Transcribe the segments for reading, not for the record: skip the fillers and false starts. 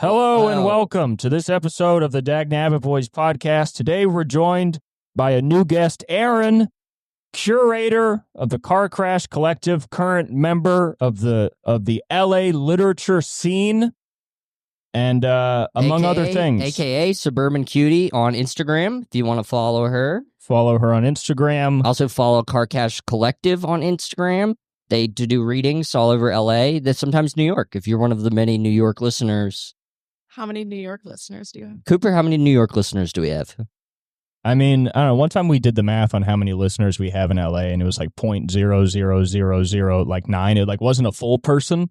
Hello and welcome to this episode of the Dagnabbit Boys podcast. Today we're joined by a new guest, Erin, curator of the Car Crash Collective, current member of the LA literature scene, and among other things. AKA Suburban Cutie on Instagram, if you want to follow her. Follow her on Instagram. Also follow Car Crash Collective on Instagram. They do readings all over LA, sometimes New York, if you're one of the many New York listeners. How many New York listeners do you have? Cooper, how many New York listeners do we have? I mean, I don't know. One time we did the math on how many listeners we have in LA, and it was like 0.0000 like 9. It like wasn't a full person.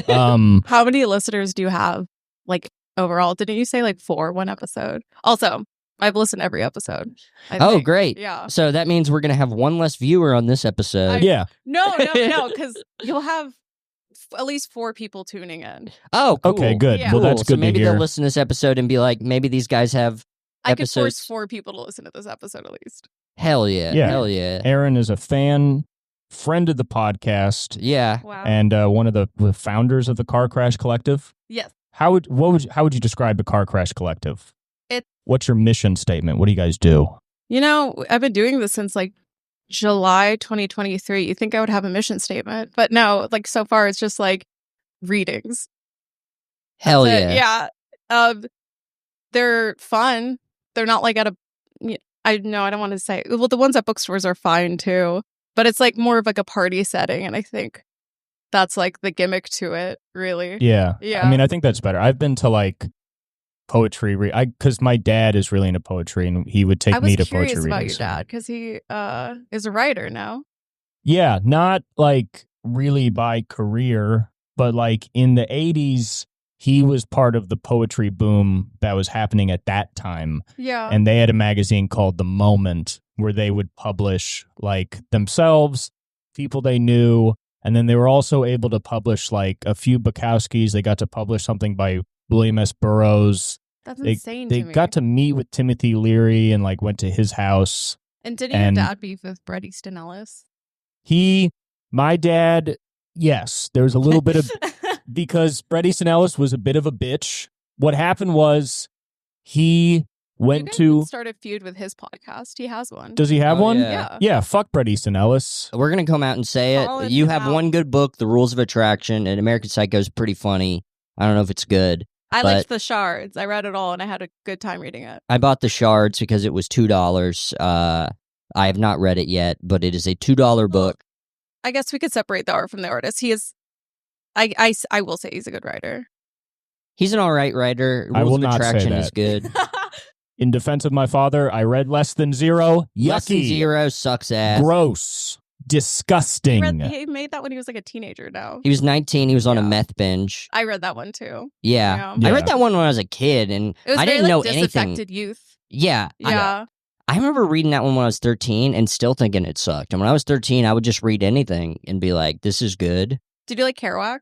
How many listeners do you have? Like overall, didn't you say like 4 one episode? Also, I've listened to every episode. I think. Great. Yeah. So that means we're going to have one less viewer on this episode. Yeah. No, because you'll have at least 4 people tuning in. Oh, cool. Okay, good. Yeah. Well, that's Cool. good So maybe to hear. they'll listen to this episode and be like, maybe these guys have I could episodes. force 4 people to listen to this episode at least. Hell yeah. Yeah. Hell yeah. Erin is a friend of the podcast, Yeah. Wow. and one of the founders of the Car Crash Collective. Yes. How would you describe the Car Crash Collective? What's your mission statement? What do you guys do? You know, I've been doing this since like July 2023. You think I would have a mission statement, but no, like so far it's just like readings. Hell That's it. yeah. Yeah. They're fun. They're not like at a. I don't want to say. Well, the ones at bookstores are fine too, but it's like more of like a party setting, and I think that's like the gimmick to it. Really. Yeah. Yeah. I mean, I think that's better. I've been to like poetry because my dad is really into poetry, and he would take I me was to poetry curious about readings. your dad because he is a writer now. Yeah, not like really by career, but like in the 80s, he was part of the poetry boom that was happening at that time. Yeah. And they had a magazine called The Moment where they would publish like themselves, people they knew. And then they were also able to publish like a few Bukowskis. They got to publish something by William S. Burroughs. That's They insane to me. got to meet with Timothy Leary and like went to his house. And didn't and- your dad beef with Bret Easton Ellis? My dad, yes, there was a little bit of, because Bret Easton Ellis was a bit of a bitch. What happened was he went you guys to, should start a feud with his podcast. He has one. does he have Oh, one? yeah. Yeah. Fuck Bret Easton Ellis. We're going to come out and say Calling it. You him have out. one good book, The Rules of Attraction, and American Psycho is pretty funny. I don't know if it's good. I but- liked The Shards. I read it all and I had a good time reading it. I bought The Shards because it was $2. I have not read it yet, but it is a $2 book. I guess we could separate the art from the artist. He is, I will say he's a good writer. He's an all right writer. I Rules will of not say Attraction is that. good. In defense of my father, I read Less Than Zero. Yucky. Less than zero sucks ass. Gross. Disgusting. He made that when he was like a teenager now. He was 19. He was on a Yeah. meth binge. I read that one too. Yeah. Yeah. I read that one when I was a kid, and It was I very, didn't know like, anything. disaffected youth. Yeah. Yeah. I remember reading that one when I was 13 and still thinking it sucked. And when I was 13, I would just read anything and be like, this is good. Did you like Kerouac?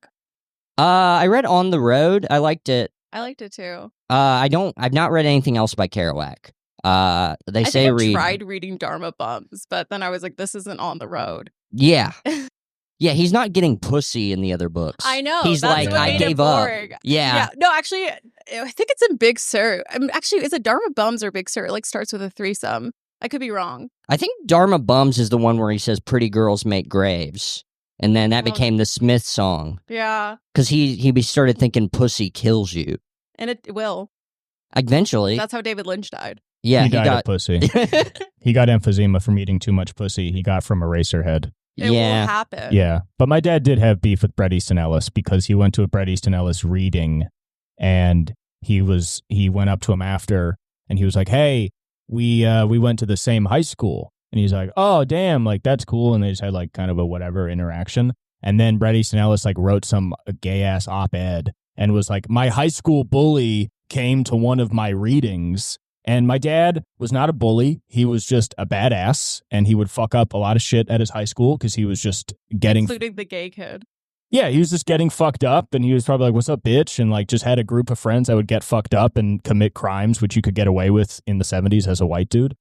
I read On the Road. I liked it. I liked it too. I've not read anything else by Kerouac. They I say think I read. tried reading Dharma Bums, but then I was like, this isn't on the road. Yeah. Yeah, he's not getting pussy in the other books. I know. He's that's like, what I made it gave up. boring. Yeah. No, actually, I think it's in Big Sur. Actually, is it Dharma Bums or Big Sur? It like starts with a threesome. I could be wrong. I think Dharma Bums is the one where he says pretty girls make graves. And then that Oh. became the Smith song. Yeah. Because he started thinking pussy kills you. And it will. Eventually. That's how David Lynch died. Yeah, he died of pussy. He got emphysema from eating too much pussy. He got from Eraserhead. It will yeah. happen. Yeah. But my dad did have beef with Bret Easton Ellis because he went to a Bret Easton Ellis reading, and he went up to him after, and he was like, hey, we went to the same high school. And he's like, oh, damn, like, that's cool. And they just had like kind of a whatever interaction. And then Bret Easton Ellis like wrote some gay-ass op-ed and was like, my high school bully came to one of my readings. And my dad was not a bully. He was just a badass, and he would fuck up a lot of shit at his high school because he was just getting... Including the gay kid. Yeah, he was just getting fucked up, and he was probably like, what's up, bitch? And like just had a group of friends that would get fucked up and commit crimes, which you could get away with in the 70s as a white dude.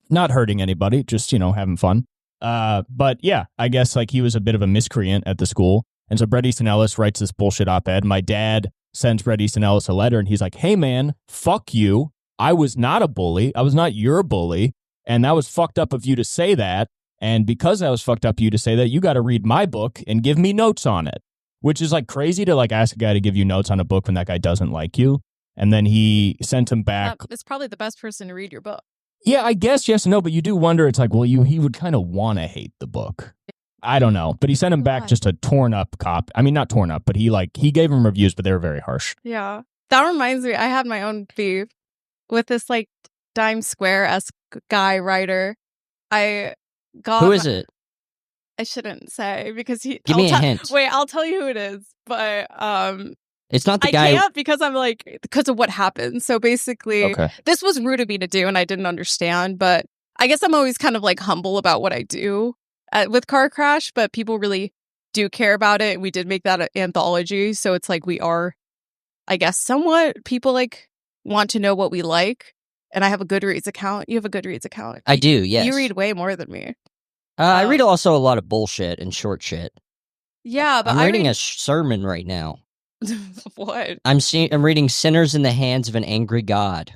Not hurting anybody, just, having fun. But yeah, I guess like he was a bit of a miscreant at the school. And so Bret Easton Ellis writes this bullshit op-ed. My dad sends Bret Easton Ellis a letter, and he's like, hey, man, fuck you. I was not a bully. I was not your bully. And that was fucked up of you to say that. And because that was fucked up of you to say that, you got to read my book and give me notes on it, which is like crazy to like ask a guy to give you notes on a book when that guy doesn't like you. And then he sent him back. It's probably the best person to read your book. Yeah, I guess yes and no, but you do wonder. It's like, well, he would kind of want to hate the book. I don't know, but he sent him back just a torn up copy. I mean, not torn up, but he gave him reviews, but they were very harsh. Yeah, that reminds me. I had my own beef with this like Times Square-esque guy writer. I got Who is it? I shouldn't say because he. Give me a hint. Wait, I'll tell you who it is, but it's not the I guy. can't because I'm like because of what happened. So basically, this was rude of me to do, and I didn't understand. But I guess I'm always kind of like humble about what I do with Car Crash, but people really do care about it. We did make that an anthology, so it's like we are, I guess, somewhat people like want to know what we like. And I have a Goodreads account. You have a Goodreads account. I do, yes. You read way more than me. I read also a lot of bullshit and short shit. Yeah, but I'm reading a sermon right now. What? I'm reading Sinners in the Hands of an Angry God.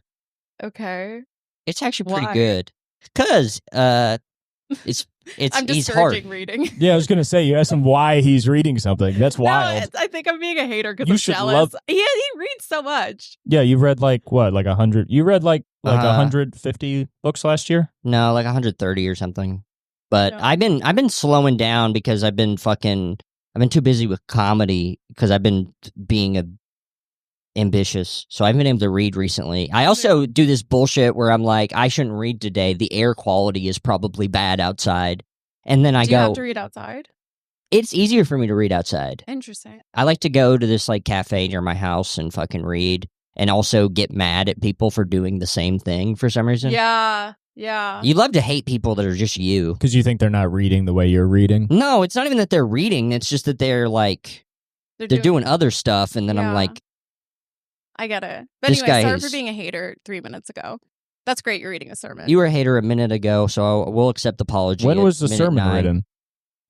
Okay. It's actually pretty good. Because it's I'm he's hard. discouraging reading. Yeah, I was going to say, you asked him why he's reading something. That's wild. No, I think I'm being a hater because You I'm should jealous. He reads so much. Yeah, you've read like what, like 100? You read like 150 books last year? No, like 130 or something. But No. I've been slowing down because I've been too busy with comedy because I've been being ambitious. So I haven't been able to read recently. I also do this bullshit where I'm like, I shouldn't read today. The air quality is probably bad outside. And then Do you have to read outside? It's easier for me to read outside. Interesting. I like to go to this like cafe near my house and fucking read and also get mad at people for doing the same thing for some reason. Yeah. You love to hate people that are just you. Because you think they're not reading the way you're reading? No, it's not even that they're reading. It's just that they're like, they're doing other stuff. And then I'm like, I get it. But anyway, sorry for being a hater 3 minutes ago. That's great. You're reading a sermon. You were a hater a minute ago, so we'll accept apology. When was the sermon written?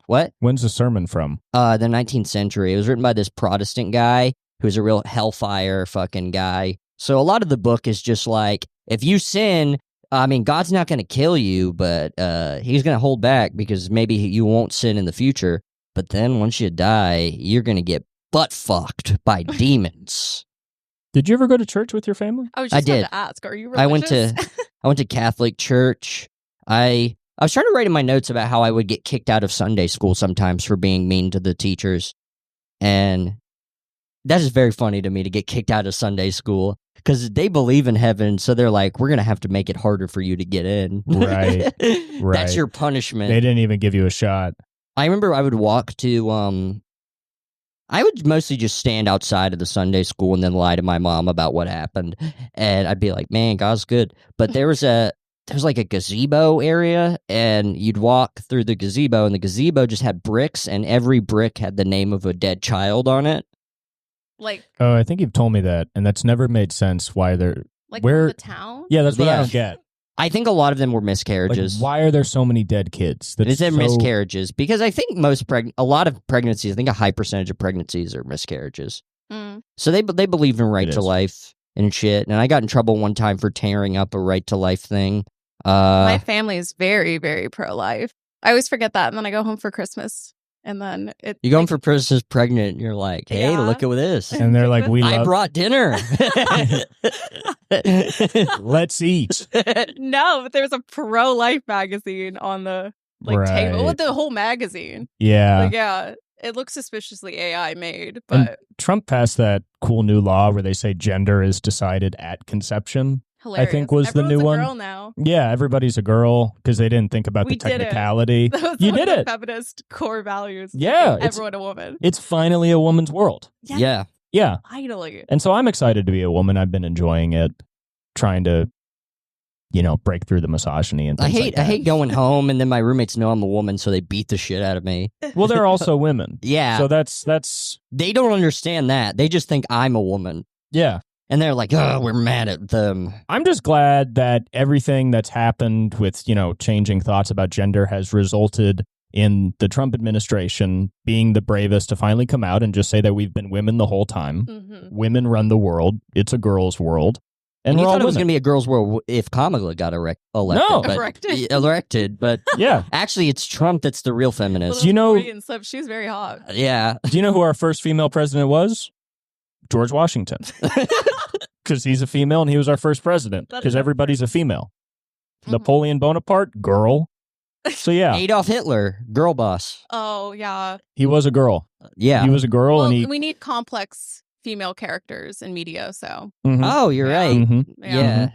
What? When's the sermon from? The 19th century. It was written by this Protestant guy who's a real hellfire fucking guy. So a lot of the book is just like, if you sin, I mean, God's not going to kill you, but he's going to hold back because maybe you won't sin in the future. But then once you die, you're going to get butt fucked by demons. Did you ever go to church with your family? I was just about to ask, are you religious? I went to Catholic church. I was trying to write in my notes about how I would get kicked out of Sunday school sometimes for being mean to the teachers. And that is very funny to me to get kicked out of Sunday school because they believe in heaven. So they're like, we're going to have to make it harder for you to get in. Right. That's your punishment. They didn't even give you a shot. I remember I would walk to, I would mostly just stand outside of the Sunday school and then lie to my mom about what happened. And I'd be like, man, God's good. But there was like a gazebo area, and you'd walk through the gazebo, and the gazebo just had bricks, and every brick had the name of a dead child on it. Like, I think you've told me that, and that's never made sense why they're... Like where the town? Yeah, that's what I don't get. I think a lot of them were miscarriages. Like, why are there so many dead kids? It is miscarriages because I think a lot of pregnancies, I think a high percentage of pregnancies are miscarriages. Mm. So they believe in right to life and shit. And I got in trouble one time for tearing up a right to life thing. My family is very, very pro-life. I always forget that, and then I go home for Christmas. And then you go home for Christmas pregnant, and you're like, hey, look at this. And they're like, I brought dinner. Let's eat. No, but there's a pro-life magazine on the table with the whole magazine. Yeah. It looks suspiciously AI made, but and Trump passed that cool new law where they say gender is decided at conception. Hilarious. I think was the new one. Everyone's a girl now. Yeah, everybody's a girl because they didn't think about the technicality. You did it. Feminist core values. Yeah, everyone a woman. It's finally a woman's world. Yeah. Finally. And so I'm excited to be a woman. I've been enjoying it, trying to, break through the misogyny and things I hate going home and then my roommates know I'm a woman, so they beat the shit out of me. Well, they're also women. Yeah. So that's. They don't understand that. They just think I'm a woman. Yeah. And they're like, oh, we're mad at them. I'm just glad that everything that's happened with, changing thoughts about gender has resulted in the Trump administration being the bravest to finally come out and just say that we've been women the whole time. Mhm. Women run the world. It's a girl's world. And you we're all thought it was women. going to be a girls' world if Kamala got elected. No. Elected, but Yeah. actually it's Trump that's the real feminist. Do you know- Freudian slip. She's very hot. Yeah. Do you know who our first female president was? George Washington. Because he's a female and he was our first president. That's Because everybody's a female. Mhm. Napoleon Bonaparte, girl. So yeah, Adolf Hitler, girl boss. Oh, yeah. he was a girl. Yeah. He was a girl, Well, and he. we need complex female characters in media, so Mhm. Oh, you're Yeah. right. Mhm. Yeah.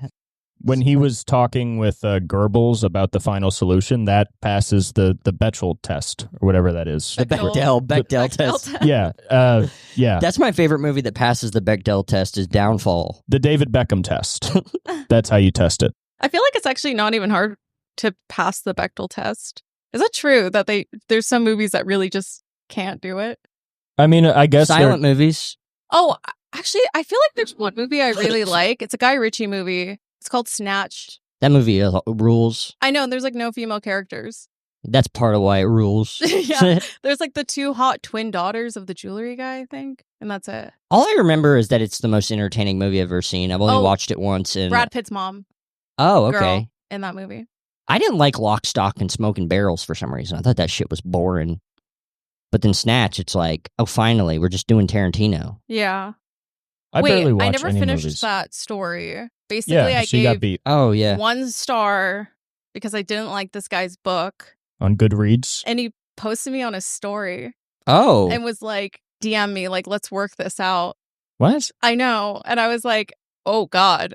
When he was talking with Goebbels about the final solution, that passes the Bechdel test or whatever that is. The Bechdel test. Yeah, yeah. That's my favorite movie that passes the Bechdel test is Downfall. The David Beckham test. That's how you test it. I feel like it's actually not even hard to pass the Bechdel test. Is that true that there's some movies that really just can't do it? I mean, I guess Silent movies. Oh, actually, I feel like there's one movie I really like. It's a Guy Ritchie movie. It's called Snatched. That movie rules. I know, and there's like no female characters. That's part of why it rules. Yeah. There's like the two hot twin daughters of the jewelry guy, I think, and that's it. All I remember is that it's the most entertaining movie I've ever seen. I've only Oh, watched it once. And Brad Pitt's mom, Oh, okay. girl, in that movie. I didn't like Lock, Stock, and Smoking Barrels for some reason. I thought that shit was boring. But then Snatch, it's like, oh, finally, we're just doing Tarantino. Yeah. I barely watch I never any finished movies. that story. Basically, Yeah, I she got gave beat Oh, yeah. 1 star because I didn't like this guy's book, on Goodreads. and he posted me on his story Oh. and was like, DM me, like, let's work this out. What? I know. And I was like, oh God,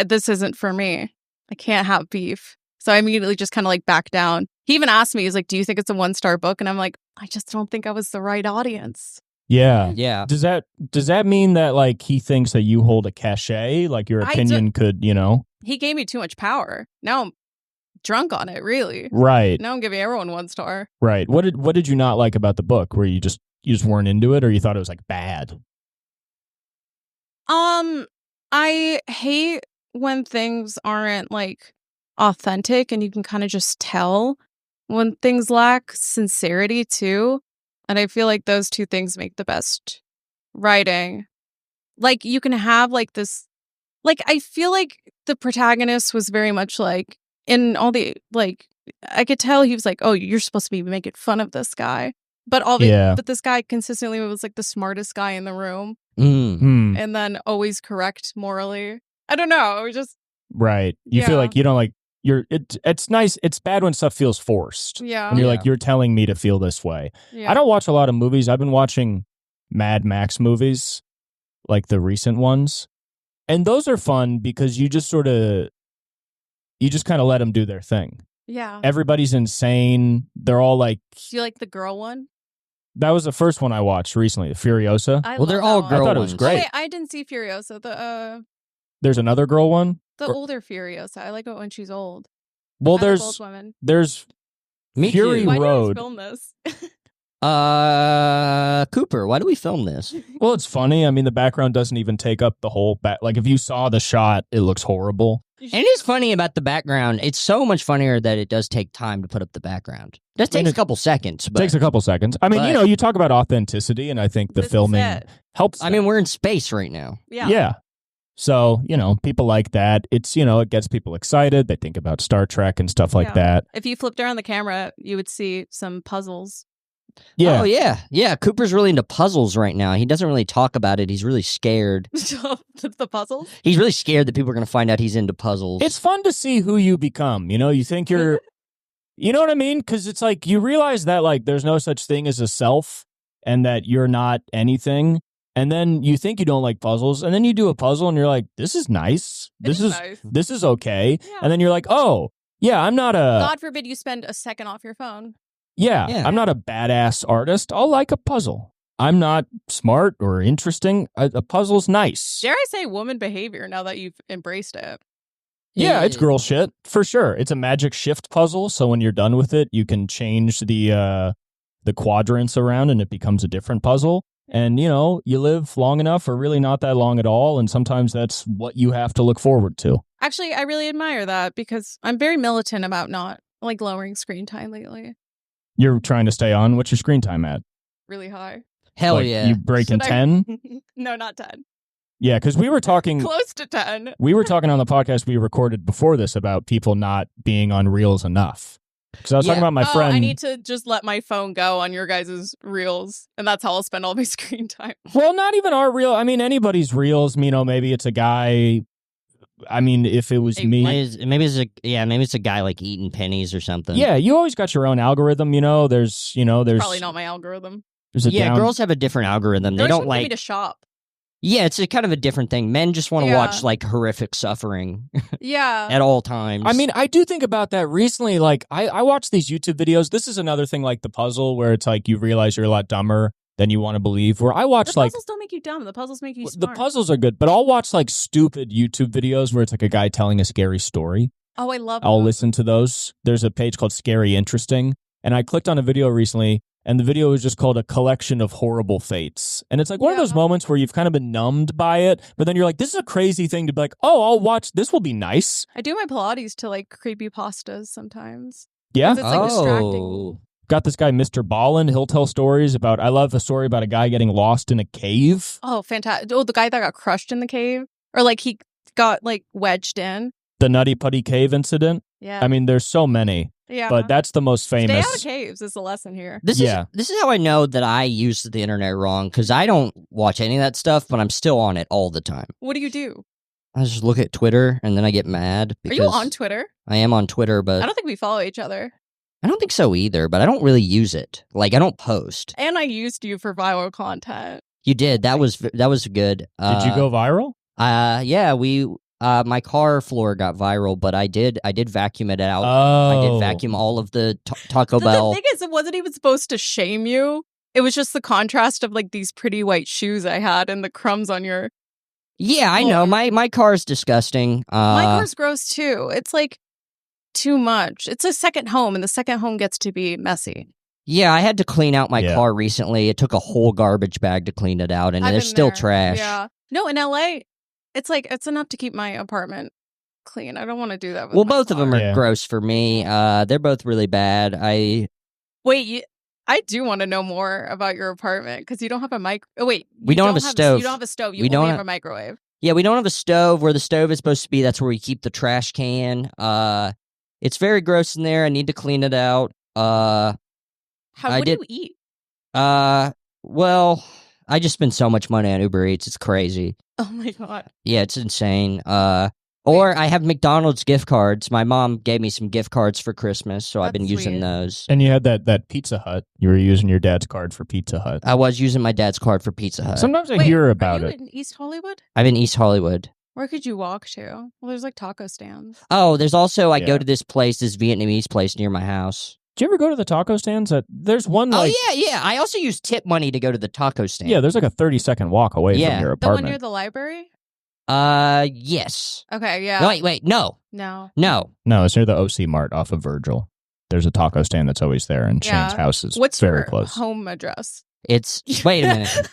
this isn't for me. I can't have beef. So I immediately just kind of like backed down. He even asked me, he's like, do you think it's a 1-star book? And I'm like, I just don't think I was the right audience. Yeah. Yeah. Does that mean that like he thinks that you hold a cachet, like your I opinion could, He gave me too much power. Now I'm drunk on it, really. Right, Now I'm giving everyone 1 star. right. What did you not like about the book? Where you just weren't into it, or you thought it was like bad? I hate when things aren't like authentic, and you can kind of just tell when things lack sincerity too. And I feel like those two things make the best writing. Like you can have like this, like I feel like the protagonist was very much like in all the like I could tell he was like, oh, you're supposed to be making fun of this guy. But but this guy consistently was like the smartest guy in the room, and then always correct morally. I don't know. It was just Right. You feel Yeah. like you don't like it's nice. It's bad when stuff feels forced. yeah, When you're Yeah. like, you're telling me to feel this way. yeah. I don't watch a lot of movies. I've been watching Mad Max movies, like the recent ones. And those are fun because you just kind of let them do their thing. Yeah. Everybody's insane. They're all like, Do you like the girl one? that was the first one I watched recently, Furiosa. I Well, they're love all that one. girl I thought it was ones. great. Oh, wait, I didn't see Furiosa. There's another girl one. The Or- older Furiosa. I like it when she's old. Well, I like both women. there's Me Fury too. Why do you Road. guys film this? Cooper, why do we film this? Well, it's funny. I mean, the background doesn't even take up the whole back. Like, if you saw the shot, it looks horrible. And it is funny about the background. It's so much funnier that it does take time to put up the background. It does take a couple seconds, It but takes a couple seconds. I mean, but- you talk about authenticity, and I think the This is filming it. helps. I mean, we're in space right now. Yeah. yeah. So, people like that. It's, it gets people excited. They think about Star Trek and stuff like Yeah. that. If you flipped around the camera, you would see some puzzles. Yeah. Oh, yeah. Yeah, Cooper's really into puzzles right now. He doesn't really talk about it. He's really scared. The puzzles? He's really scared that people are going to find out he's into puzzles. It's fun to see who you become. You think you're, you know what I mean? Because it's like you realize that like there's no such thing as a self and that you're not anything. And then you think you don't like puzzles, and then you do a puzzle and you're like, this is nice. This is nice. this is okay. Yeah. And then you're like, oh, yeah, I'm not a God forbid you spend a second off your phone. yeah, Yeah. I'm not a badass artist. I'll like a puzzle. I'm not smart or interesting. A puzzle's nice. Dare I say woman behavior now that you've embraced it? Yeah, it's girl shit for sure. It's a magic shift puzzle, so when you're done with it, you can change the quadrants around and it becomes a different puzzle. And you live long enough, or really not that long at all, and sometimes that's what you have to look forward to. Actually, I really admire that because I'm very militant about not I'm like lowering screen time lately. You're trying to stay on. What's your screen time at? Really high. Hell Like, yeah. You breaking Should I- 10? No, not 10. Yeah, because we were talking. Close to 10. We were talking on the podcast we recorded before this about people not being on Reels enough. Because I was talking about my friend. I need to just let my phone go on your guys' Reels, and that's how I'll spend all my screen time. Well, not even our reel. I mean, anybody's reels. You know, maybe it's a guy. I mean, if it was Hey, me, Maybe it's a guy like eating pennies or something. yeah, you always got your own algorithm. There's Probably not my algorithm. there's a Yeah, down. girls have a different algorithm. They Girls don't want like. me to shop. Yeah, it's a kind of a different thing. Men just want to Yeah. watch like horrific suffering Yeah. at all times. I mean, I do think about that recently. Like, I watch these YouTube videos. This is another thing, like the puzzle, where it's like you realize you're a lot dumber than you want to believe. Where I watch The like puzzles don't make you dumb. The puzzles make you the smart. puzzles are good, but I'll watch like stupid YouTube videos where it's like a guy telling a scary story. Oh, I love I'll those. listen to those. There's a page called Scary Interesting, and I clicked on a video recently, and the video was just called A Collection of Horrible Fates. And it's like one of those Yeah. moments where you've kind of been numbed by it, but then you're like, this is a crazy thing to be like, oh, I'll watch. This will be nice. I do my Pilates to like creepy pastas sometimes. Yeah. 'Cause it's like distracting. Oh. Got this guy, Mr. Ballin. He'll tell stories about, I love a story about a guy getting lost in a cave. Oh, fantastic. Oh, the guy that got crushed in the cave? Or like he got like wedged in. The Nutty Putty Cave incident. Yeah. I mean, there's so many, yeah. but that's the most Stay famous. out of caves is the lesson here. This Yeah. is how I know that I use the internet wrong because I don't watch any of that stuff, but I'm still on it all the time. What do you do? I just look at Twitter and then I get mad. Are Because you on Twitter? I am on Twitter, but I don't think we follow each other. I don't think so either. But I don't really use it. Like I don't post. And I used you for viral content. You did. That was good. Did you go viral? Yeah, my car floor got viral, but I did vacuum it out. Oh. I did vacuum all of the Taco The Bell. thing is, it wasn't even supposed to shame you. It was just the contrast of like these pretty white shoes I had and the crumbs on your. Yeah, I know. My car's disgusting. My car's gross too. It's like too much. It's a second home, and the second home gets to be messy. Yeah, I had to clean out my Yeah. car recently. It took a whole garbage bag to clean it out, and I've there's been still there. trash. Yeah. No, in LA, it's like it's enough to keep my apartment clean. I don't want to do that. With Well, my both of them car. are Yeah. gross for me. They're both really bad. Wait, I do want to know more about your apartment because you don't have a mic. Oh wait, We you don't have a stove. You don't have a stove. You We only don't have ha- a microwave. Yeah, we don't have a stove. Where the stove is supposed to be, that's where we keep the trash can. It's very gross in there. I need to clean it out. How? I What did- do you eat? Well, I just spend so much money on Uber Eats. It's crazy. Oh my god. Yeah, it's insane. Or I have McDonald's gift cards. My mom gave me some gift cards for Christmas, so I've been That's using sweet. those. And you had that Pizza Hut. You were using your dad's card for Pizza Hut. I was using my dad's card for Pizza Hut. Sometimes I Wait, hear are about you it. in East Hollywood? I'm in East Hollywood. Where could you walk to? Well, there's like taco stands. Oh, there's also I Yeah. go to this Vietnamese place near my house. Do you ever go to the taco stands? There's one like Oh yeah. I also use tip money to go to the taco stand. yeah, there's like a 30-second walk away Yeah. from your The one apartment. near the library? Yes. Okay, yeah. No, wait, no. No. No, it's near the OC Mart off of Virgil. There's a taco stand that's always there, and Yeah. Shane's house is What's very your close. home address? It's wait a minute.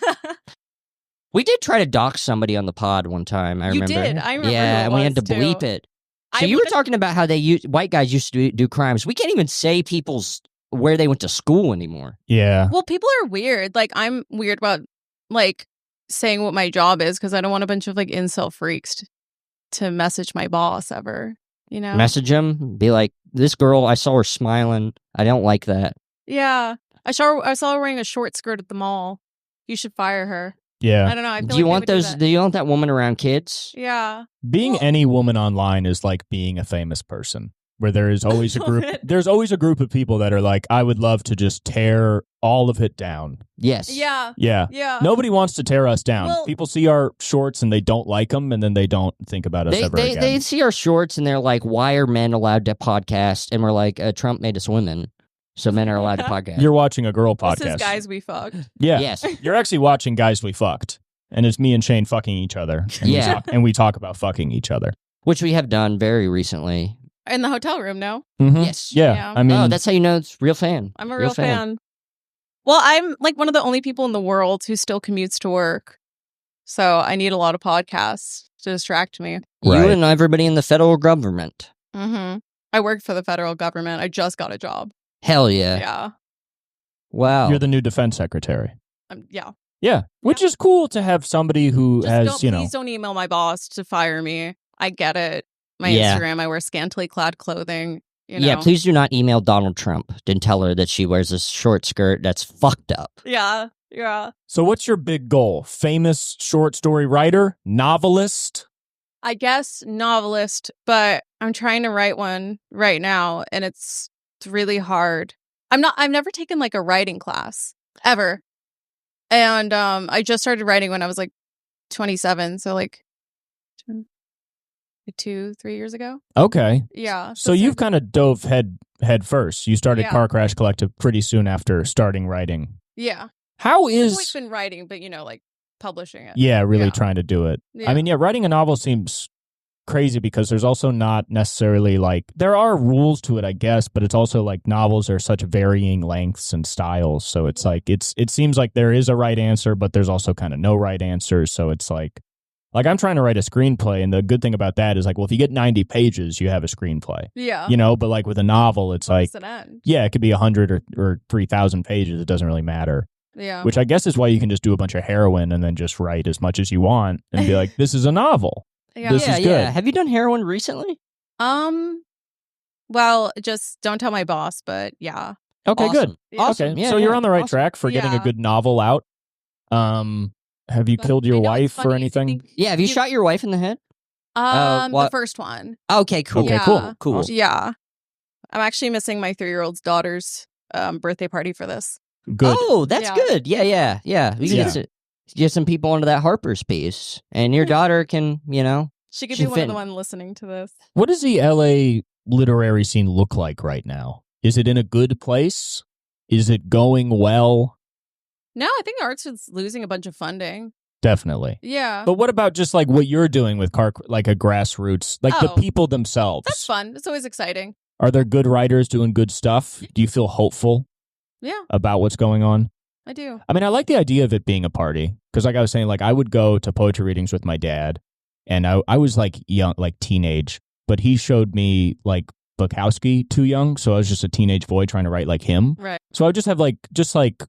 We did try to dox somebody on the pod one time. I You remember. did. I remember Yeah, who it and we had to was, too. bleep it. So I you were would've- talking about how white guys used to do crimes. We can't even say people's where they went to school anymore. Yeah. Well, people are weird. Like I'm weird about like saying what my job is because I don't want a bunch of like incel freaks to message my boss ever. You know? Message them, be like, "This girl, I saw her smiling. I don't like that." Yeah. I saw her wearing a short skirt at the mall. You should fire her. Yeah. I don't know. I feel Do like you they want would do those? that. Do you want that woman around kids? Yeah. Being Well- any woman online is like being a famous person, where there is always a love group. it. There's always a group of people that are like, I would love to just tear all of it down. Yes. Yeah. Yeah. Yeah. Nobody wants to tear us down. Well- People see our shorts and they don't like them, and then they don't think about us ever again. They see our shorts and they're like, "Why are men allowed to podcast?" And we're like, "Trump made us women, so men are allowed to podcast." You're watching a girl podcast. This is guys we fucked. Yeah. Yes. You're actually watching Guys We Fucked. And it's me and Shane fucking each other. And Yeah. we talk about fucking each other. Which we have done very recently. In the hotel room, no? Mhm. Yes. Yeah. Yeah. I mean, Oh, that's how you know it's real fan. I'm a real fan. Well, I'm like one of the only people in the world who still commutes to work. So I need a lot of podcasts to distract me. You Right. and everybody in the federal government. Mm-hmm. I work for the federal government. I just got a job. Hell yeah. Yeah. Wow. You're the new defense secretary. Yeah. Yeah, which is cool to have somebody who Please don't email my boss to fire me. I get it. My Instagram, I wear scantily clad clothing. Yeah, please do not email Donald Trump and tell her that she wears a short skirt that's fucked up. Yeah. So what's your big goal? Famous short story writer? Novelist? I guess novelist, but I'm trying to write one right now, and it's really hard. I've never taken like a writing class ever. And I just started writing when I was like 27, so like 2-3 years ago. Okay. Yeah. So you've kind of dove head first. You started Yeah. Car Crash Collective pretty soon after starting writing. Yeah. How I've is... always been writing, but like publishing it. Yeah, really trying to do it. Yeah. I mean, writing a novel seems crazy because there's also not necessarily like... There are rules to it, I guess, but it's also like novels are such varying lengths and styles. So it's like, it seems like there is a right answer, but there's also kind of no right answer. So it's like I'm trying to write a screenplay, and the good thing about that is like, well, if you get 90 pages, you have a screenplay. Yeah. But like with a novel, it's like, It end? Yeah, it could be 100 or 3,000 pages. It doesn't really matter. Yeah. Which I guess is why you can just do a bunch of heroin and then just write as much as you want and be like, this is a novel. Yeah. This is good. Yeah. Have you done heroin recently? Well, just don't tell my boss, but yeah. Okay, Awesome. good. Yeah. Awesome. Okay, Yeah, so you're yeah. on the right Awesome. track for getting a Yeah. good novel out. Have you But killed I your know it's wife or funny, anything? Yeah. Have you shot your wife in the head? The what? first one. Okay, cool. Okay, Yeah. Cool. Yeah. I'm actually missing my 3-year-old's daughter's birthday party for this. Good. Oh, that's Yeah. good. Yeah. We can Yeah. get some people into that Harper's piece, and your daughter can, She could She be one of fit- the one listening to this. What does the LA literary scene look like right now? Is it in a good place? Is it going well? No, I think the arts is losing a bunch of funding. Definitely. Yeah. But what about just like what you're doing with like a grassroots, like the Oh. people themselves? That's fun. It's always exciting. Are there good writers doing good stuff? Do you feel hopeful Yeah, about what's going on? I do. I mean, I like the idea of it being a party because, like I was saying, like I would go to poetry readings with my dad, and I was like young, like teenage, but he showed me like Bukowski too young, so I was just a teenage boy trying to write like him. Right. So I would just have like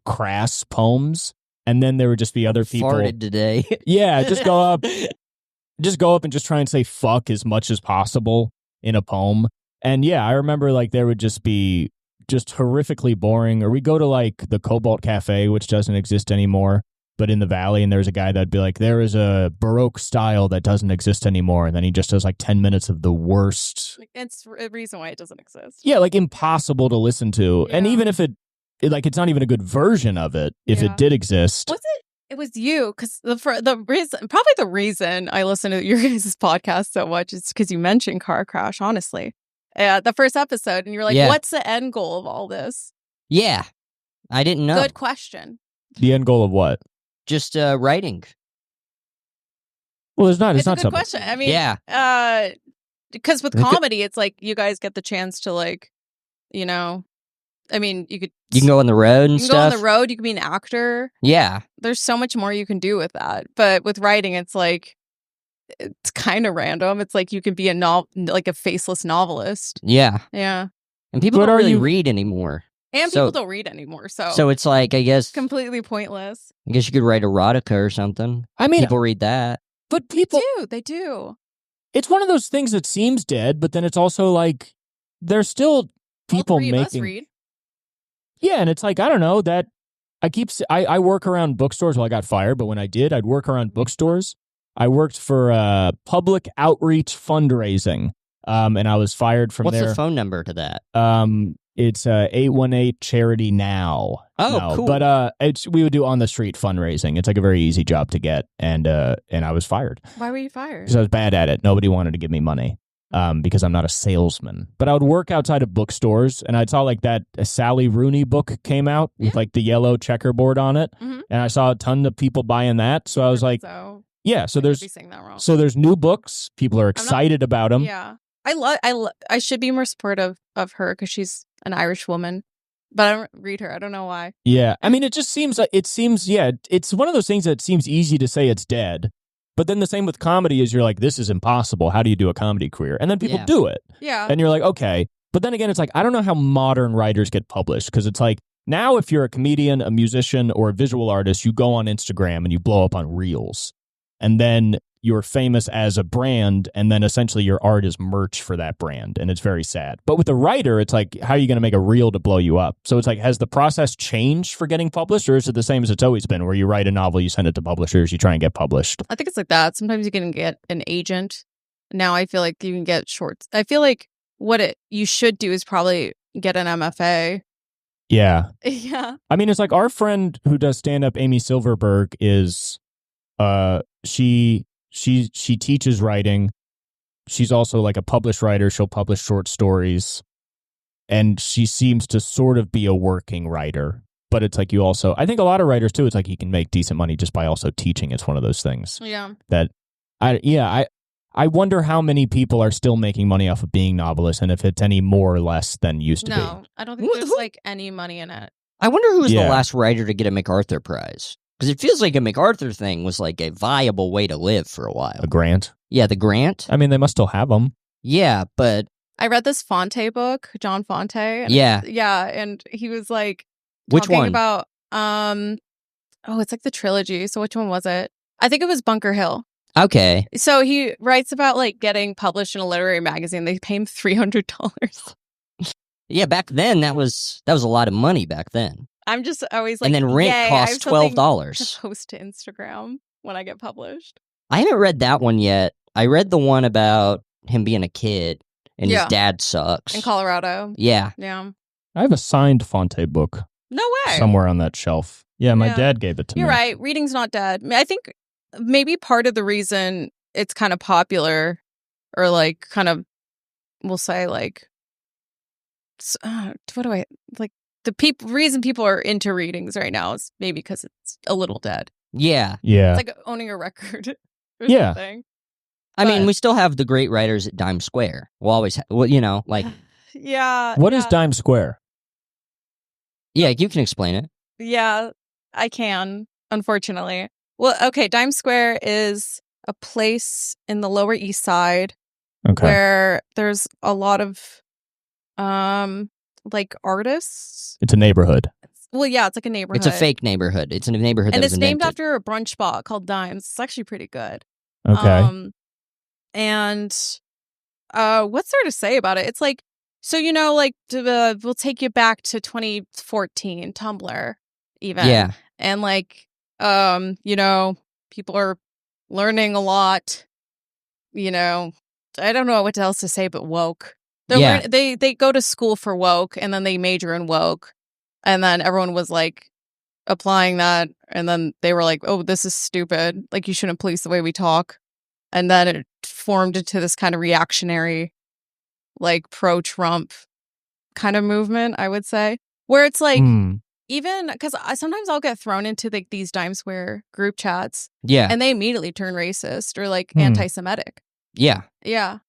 crass poems, and then there would just be other people. farted today. Yeah, just go up and just try and say fuck as much as possible in a poem. And yeah, I remember like there would just be just horrifically boring, or we go to like the Cobalt Cafe, which doesn't exist anymore, but in the Valley, and there's a guy that'd be like, there is a Baroque style that doesn't exist anymore, and then he just does like 10 minutes of the worst. It's a reason why it doesn't exist. Yeah, like impossible to listen to. And Yeah. even if it like it's not even a good version of it, if Yeah. it did exist. Was it? It was you, because the reason I listen to your guys' podcast so much is because you mentioned Car Crash. Honestly, the first episode, and you're like, Yeah. "What's the end goal of all this?" Yeah. I didn't know. Good question. The end goal of what? Just writing. Well, it's not It's a not good something. question. I mean, Yeah. because with I think comedy, it's like you guys get the chance to like, I mean, you You can go on the road and you can go on stuff. the road. You can be an actor. Yeah. There's so much more you can do with that. But with writing, it's like it's kind of random. It's like you can be like a faceless novelist. Yeah. Yeah, And people But don't are really you- read anymore. and So- people don't read anymore, so So it's like, I guess completely pointless. you could write erotica or something. I mean, People read that. but people, They do. it's one of those things that seems dead, but then it's also like there's still people All three of us making. read. Yeah, and it's like I don't know that I work around bookstores. Well, I got fired, but when I did, I'd work around bookstores. I worked for public outreach fundraising, and I was fired from What's there. the phone number to that? It's 818 Charity Now. Oh, No, cool. But we would do on the street fundraising. It's like a very easy job to get, and I was fired Why were you fired? because I was bad at it. Nobody wanted to give me money. Because I'm not a salesman. But I would work outside of bookstores, and I saw like that Sally Rooney book came out with Yeah. like the yellow checkerboard on it, Mhm. and I saw a ton of people buying that. So I was like, so yeah. So I could there's be saying that wrong. new books. People are excited about them. Yeah, I should be more supportive of her because she's an Irish woman, but I don't read her. I don't know why. Yeah. I mean, it just seems like it's one of those things that seems easy to say it's dead. But then the same with comedy is you're like, this is impossible. How do you do a comedy career? And then people Yeah. do it. Yeah, And you're like, okay. But then again, it's like, I don't know how modern writers get published, because it's like, now if you're a comedian, a musician, or a visual artist, you go on Instagram and you blow up on Reels. And then you're famous as a brand, and then essentially your art is merch for that brand, and it's very sad. But with a writer, it's like, how are you going to make a reel to blow you up? So it's like, has the process changed for getting published, or is it the same as it's always been, where you write a novel, you send it to publishers, you try and get published? I think it's like that. Sometimes you can get an agent. Now I feel like you can get shorts. I feel like you should do is probably get an MFA. Yeah. Yeah. I mean, it's like our friend who does stand-up, Amy Silverberg, is she teaches writing. She's also like a published writer. She'll publish short stories. And she seems to sort of be a working writer. But it's like, you also, I think a lot of writers too, it's like you can make decent money just by also teaching. It's one of those things. Yeah. That I wonder how many people are still making money off of being novelists, and if it's any more or less than used to be. No, I don't think there's like any money in it. I wonder who was the last writer to get a MacArthur Prize. Because it feels like a MacArthur thing was like a viable way to live for a while. A grant? Yeah, the grant. I mean, they must still have them. Yeah, but... I read this Fonte book, John Fonte. And and he was like... Which one? About, it's like the trilogy. So which one was it? I think it was Bunker Hill. Okay. So he writes about like getting published in a literary magazine. They pay him $300. Yeah, back then that was a lot of money back then. I'm just always like, and then rent costs $12 to post to Instagram when I get published. I haven't read that one yet. I read the one about him being a kid and his dad sucks in Colorado. Yeah. I have a signed Fonte book. No way. Somewhere on that shelf. Yeah, my dad gave it to me. You're right. Reading's not dead. I think maybe part of the reason it's kind of popular, or like kind of, we'll say like, reason people are into readings right now is maybe because it's a little dead. Yeah. It's like owning a record. Yeah. Something. I mean, we still have the great writers at Dime Square. We'll always, like. Yeah. What is Dime Square? Yeah, you can explain it. Yeah, I can, unfortunately. Well, okay, Dime Square is a place in the Lower East Side where there's a lot of like artists. It's a neighborhood. Well, yeah, it's like a neighborhood. It's a fake neighborhood. It's a neighborhood and that was it's named invented. after a brunch spot called Dimes. It's actually pretty good. Okay. And what's there to say about it? It's like, so, like, we'll take you back to 2014, Tumblr, even. Yeah. And, like, people are learning a lot, I don't know what else to say but woke. They go to school for woke, and then they major in woke. And then everyone was, like, applying that. And then they were like, oh, this is stupid. Like, you shouldn't police the way we talk. And then it formed into this kind of reactionary, like pro-Trump kind of movement, I would say, where it's like, even because sometimes I'll get thrown into like these Dime Square group chats, and they immediately turn racist or like anti-Semitic. Yeah. I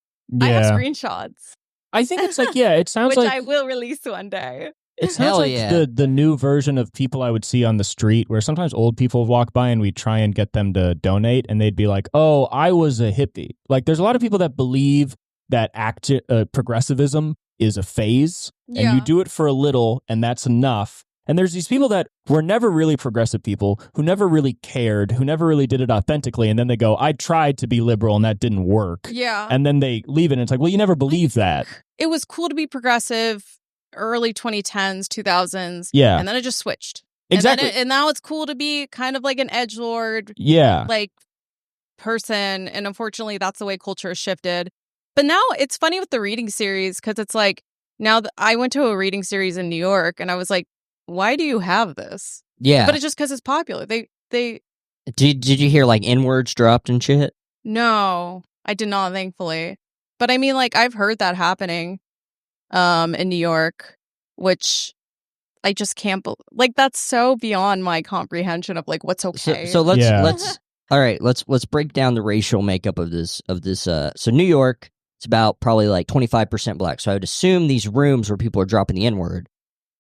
have screenshots. I think it's like, it sounds which like I will release one day. It sounds like the new version of people I would see on the street, where sometimes old people walk by and we try and get them to donate, and they'd be like, oh, I was a hippie. Like, there's a lot of people that believe that progressivism is a phase, and you do it for a little, and that's enough. And there's these people that were never really progressive people, who never really cared, who never really did it authentically, and then they go, I tried to be liberal, and that didn't work. Yeah. And then they leave it, and it's like, well, you never believed that. It was cool to be progressive early 2010s, 2000s. Yeah. And then it just switched. Exactly. And now it's cool to be kind of like an edgelord. Yeah. Like, person. And unfortunately, that's the way culture has shifted. But now it's funny with the reading series, because it's like, now that I went to a reading series in New York, and I was like, why do you have this? Yeah. But it's just because it's popular. They Did you hear like N-words dropped and shit? No, I did not, thankfully. But I mean, like, I've heard that happening in New York, which I just can't like, that's so beyond my comprehension of like what's okay. So let's all right, let's break down the racial makeup of this so New York, it's about probably like 25% black. So I would assume these rooms where people are dropping the N-word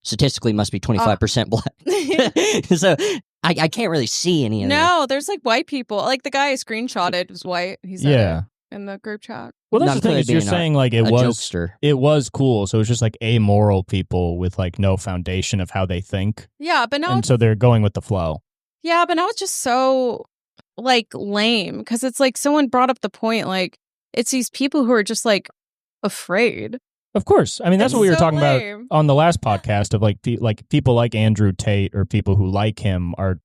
statistically must be 25% black. So I can't really see any of that. No, there's like white people. Like the guy I screenshotted was white. He said in the group chat. Well, that's Not the thing, clearly is you're being saying like a jokester. it was cool. So it's just like amoral people with like no foundation of how they think. Yeah, but now And so they're going with the flow. Yeah, but now it's just so like lame because it's like someone brought up the point, like it's these people who are just like afraid. Of course. I mean, that's It's what we were so talking lame. about on the last podcast of like people like Andrew Tate or people who like him are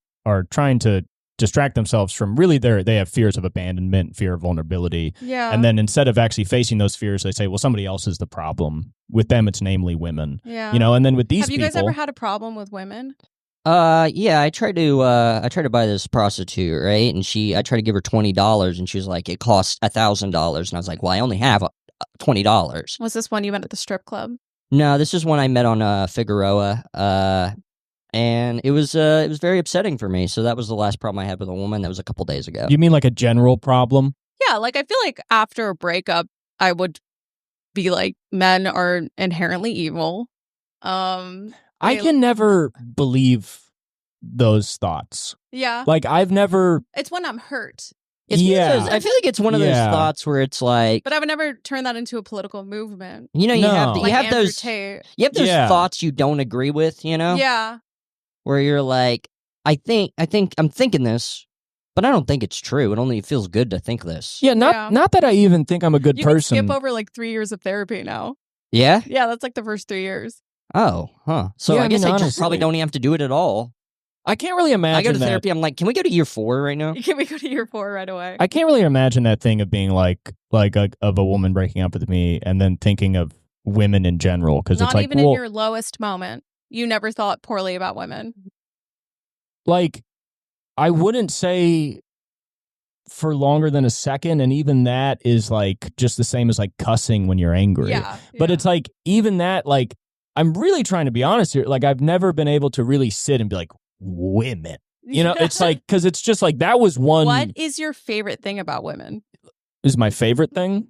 trying to distract themselves from really they have fears of abandonment, fear of vulnerability. Yeah. And then instead of actually facing those fears, they say, well, somebody else is the problem. With them, it's namely women. Yeah. You know, and then with these Have you people, guys ever had a problem with women? Yeah, I tried to buy this prostitute, right? And I tried to give her $20, and she was like, it costs $1,000, and I was like, well, I only have $20. Was this one you met at the strip club? No, this is one I met on Figueroa, and it was very upsetting for me. So that was the last problem I had with a woman. That was a couple days ago. you mean like a general problem? Yeah, like I feel like after a breakup, I would be like, men are inherently evil. I can never believe those thoughts. Yeah. Like I've never. It's when I'm hurt. It's Yeah. because I feel like it's one of those Yeah. thoughts where it's like, But I would never turn that into a political movement. you know, you No. have Like Andrew those Tate. Yeah. thoughts you don't agree with, you know, Yeah. where you're like, I'm thinking this, but I don't think it's true. It only feels good to think this. Yeah, Yeah. not that I even think I'm a good You can person. skip over like 3 years of therapy now. Yeah. Yeah, that's like the first 3 years. Oh, huh. So Yeah, I I guess mean, I just honestly- probably don't even have to do it at all. I can't really imagine I go to that. therapy. I'm like, can we go to year 4 right now? Can we go to year 4 right away? I can't really imagine that thing of being of a woman breaking up with me and then thinking of women in general, because Not it's like, even well, in your lowest moment. You never thought poorly about women. like I wouldn't say for longer than a second, and even that is like just the same as like cussing when you're angry. Yeah. But yeah. it's like even that, like I'm really trying to be honest here. Like I've never been able to really sit and be like, women. You know, it's like, because it's just like that was one. What is your favorite thing about women? Is my favorite thing.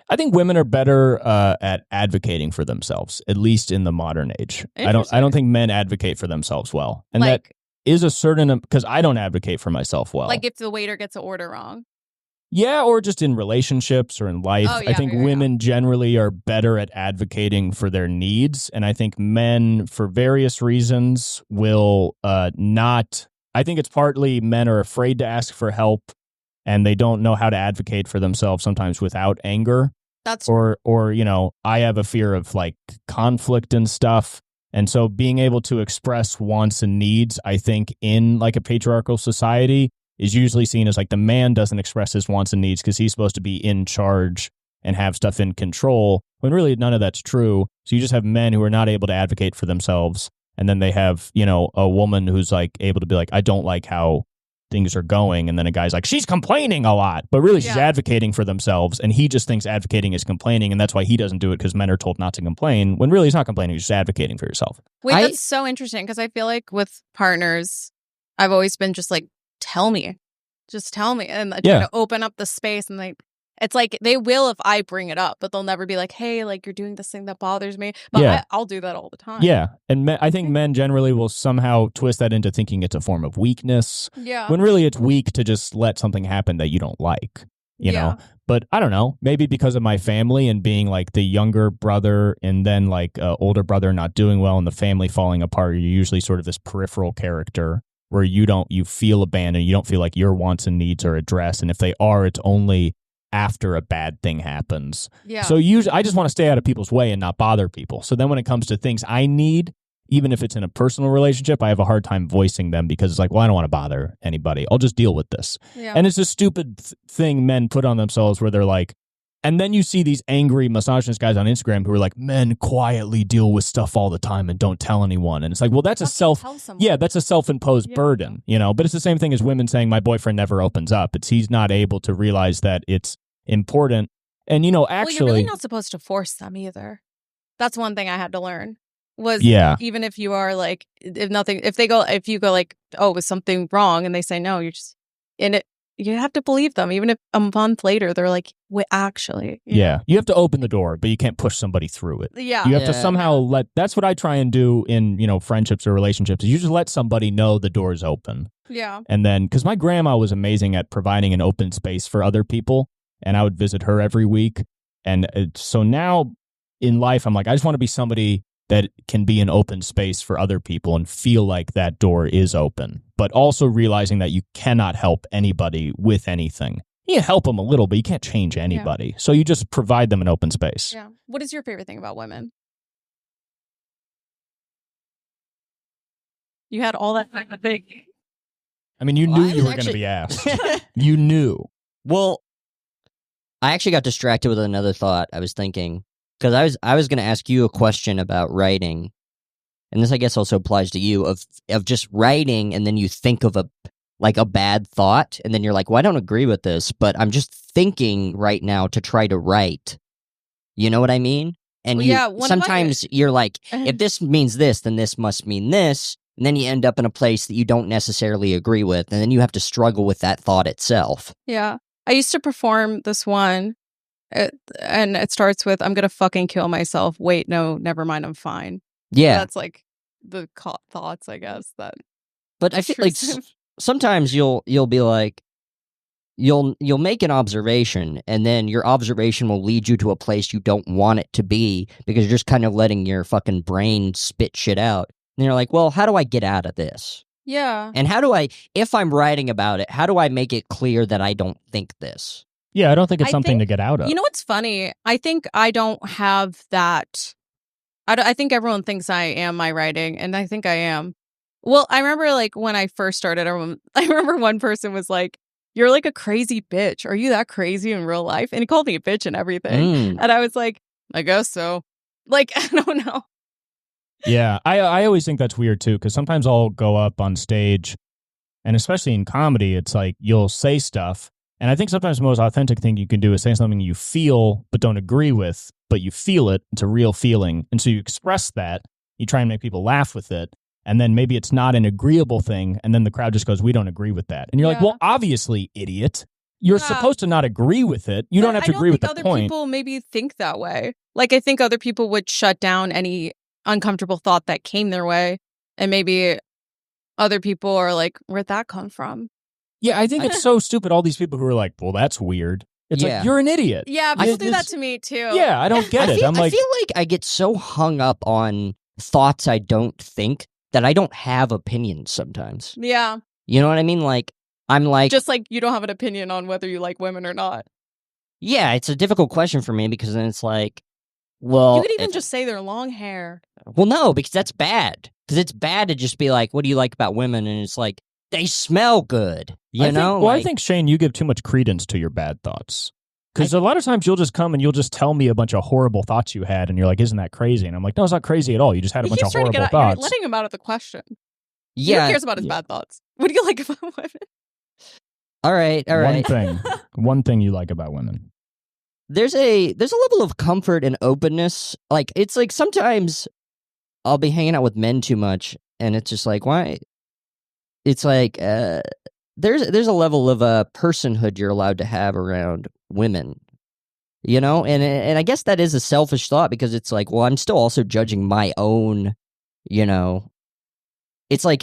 I think women are better at advocating for themselves, at least in the modern age. I don't think men advocate for themselves well, and that is a certain, because I don't advocate for myself well. Like if the waiter gets an order wrong. Yeah, or just in relationships or in life. Oh, yeah, I think yeah, women generally are better at advocating for their needs. And I think men, for various reasons, will not. I think it's partly men are afraid to ask for help and they don't know how to advocate for themselves sometimes without anger. That's Or you know, I have a fear of like conflict and stuff. And so being able to express wants and needs, I think, in like a patriarchal society is usually seen as like the man doesn't express his wants and needs because he's supposed to be in charge and have stuff in control, when really none of that's true. So you just have men who are not able to advocate for themselves. And then they have, you know, a woman who's like able to be like, I don't like how things are going. And then a guy's like, she's complaining a lot, but really she's advocating for themselves. And he just thinks advocating is complaining. And that's why he doesn't do it, because men are told not to complain, when really he's not complaining. He's just advocating for yourself. Wait, that's so interesting, because I feel like with partners, I've always been just like, tell me. Just tell me. And I try to open up the space, and like, it's like they will if I bring it up, but they'll never be like, hey, like you're doing this thing that bothers me. But I'll do that all the time. Yeah. And I think men generally will somehow twist that into thinking it's a form of weakness. Yeah. When really it's weak to just let something happen that you don't like, you know? But I don't know, maybe because of my family and being like the younger brother and then like older brother not doing well and the family falling apart, you're usually sort of this peripheral character where you feel abandoned. You don't feel like your wants and needs are addressed. And if they are, it's only after a bad thing happens. Yeah. So usually I just want to stay out of people's way and not bother people. So then when it comes to things I need, even if it's in a personal relationship, I have a hard time voicing them, because it's like, well, I don't want to bother anybody. I'll just deal with this. Yeah. And it's a stupid thing men put on themselves where they're like, and then you see these angry misogynist guys on Instagram who are like, men quietly deal with stuff all the time and don't tell anyone. And it's like, well, that's a self-imposed burden, you know, but it's the same thing as women saying my boyfriend never opens up. It's he's not able to realize that it's important. And, you know, actually, well, you're really not supposed to force them either. That's one thing I had to learn. Was even if you are like, if you go like, oh, was something wrong, and they say no, you're just in it. You have to believe them, even if a month later they're like, wait, actually. You have to open the door, but you can't push somebody through it. Yeah. You have to somehow that's what I try and do in, you know, friendships or relationships, is you just let somebody know the door's open. Yeah. And then, because my grandma was amazing at providing an open space for other people. and I would visit her every week. And so now in life, I'm like, I just want to be somebody that can be an open space for other people and feel like that door is open, but also realizing that you cannot help anybody with anything. You can help them a little, but you can't change anybody. Yeah. So you just provide them an open space. Yeah. What is your favorite thing about women? You had all that time to think. I mean, you knew you were going to be asked. You knew. Well, I actually got distracted with another thought. I was thinking, because I was going to ask you a question about writing, and this I guess also applies to you, of just writing, and then you think of a bad thought, and then you're like, well, I don't agree with this, but I'm just thinking right now to try to write. You know what I mean? And sometimes you're like, if this means this, then this must mean this, and then you end up in a place that you don't necessarily agree with, and then you have to struggle with that thought itself. Yeah. I used to perform this one, and it starts with, I'm going to fucking kill myself. Wait, no, never mind, I'm fine. Yeah. That's like the thoughts, I guess. But I feel like sometimes you'll be like, you'll make an observation, and then your observation will lead you to a place you don't want it to be, because you're just kind of letting your fucking brain spit shit out. And you're like, well, how do I get out of this? Yeah. And how do I, if I'm writing about it, how do I make it clear that I don't think this? Yeah, I don't think it's something to get out of. You know what's funny? I think I don't have that. I think everyone thinks I am my writing, and I think I am. Well, I remember like when I first started, I remember one person was like, you're like a crazy bitch. Are you that crazy in real life? And he called me a bitch and everything. And I was like, I guess so. Like, I don't know. Yeah, I always think that's weird too, because sometimes I'll go up on stage, and especially in comedy, it's like you'll say stuff, and I think sometimes the most authentic thing you can do is say something you feel but don't agree with, but you feel it. It's a real feeling, and so you express that. You try and make people laugh with it, and then maybe it's not an agreeable thing, and then the crowd just goes, we don't agree with that. And you're like, well, obviously, idiot. You're supposed to not agree with it. You don't have to agree with the point. Other people maybe think that way. Like, I think other people would shut down any uncomfortable thought that came their way, and maybe other people are like, where'd that come from? Yeah, I think it's so stupid, all these people who are like, well, that's weird. It's like, you're an idiot. Yeah, people do that to me too. Yeah, I don't get it. I feel like I get so hung up on thoughts I don't think that I don't have opinions sometimes. Yeah. You know what I mean? Like, I'm like... Just like you don't have an opinion on whether you like women or not. Yeah, it's a difficult question for me, because then it's like, well... You could even just say their long hair. Well, no, because that's bad. Because it's bad to just be like, what do you like about women? And it's like, they smell good, you know? Well, I think, Shane, you give too much credence to your bad thoughts. Because a lot of times you'll just come and you'll just tell me a bunch of horrible thoughts you had, and you're like, isn't that crazy? And I'm like, no, it's not crazy at all. You just had a bunch of horrible thoughts. You're letting him out of the question. Yeah. Who cares about his bad thoughts? What do you like about women? All right. One thing you like about women. There's a level of comfort and openness. Like, it's like sometimes I'll be hanging out with men too much, and it's just like, why? It's like there's a level of personhood you're allowed to have around women, you know? And I guess that is a selfish thought, because it's like, well, I'm still also judging my own, you know. It's like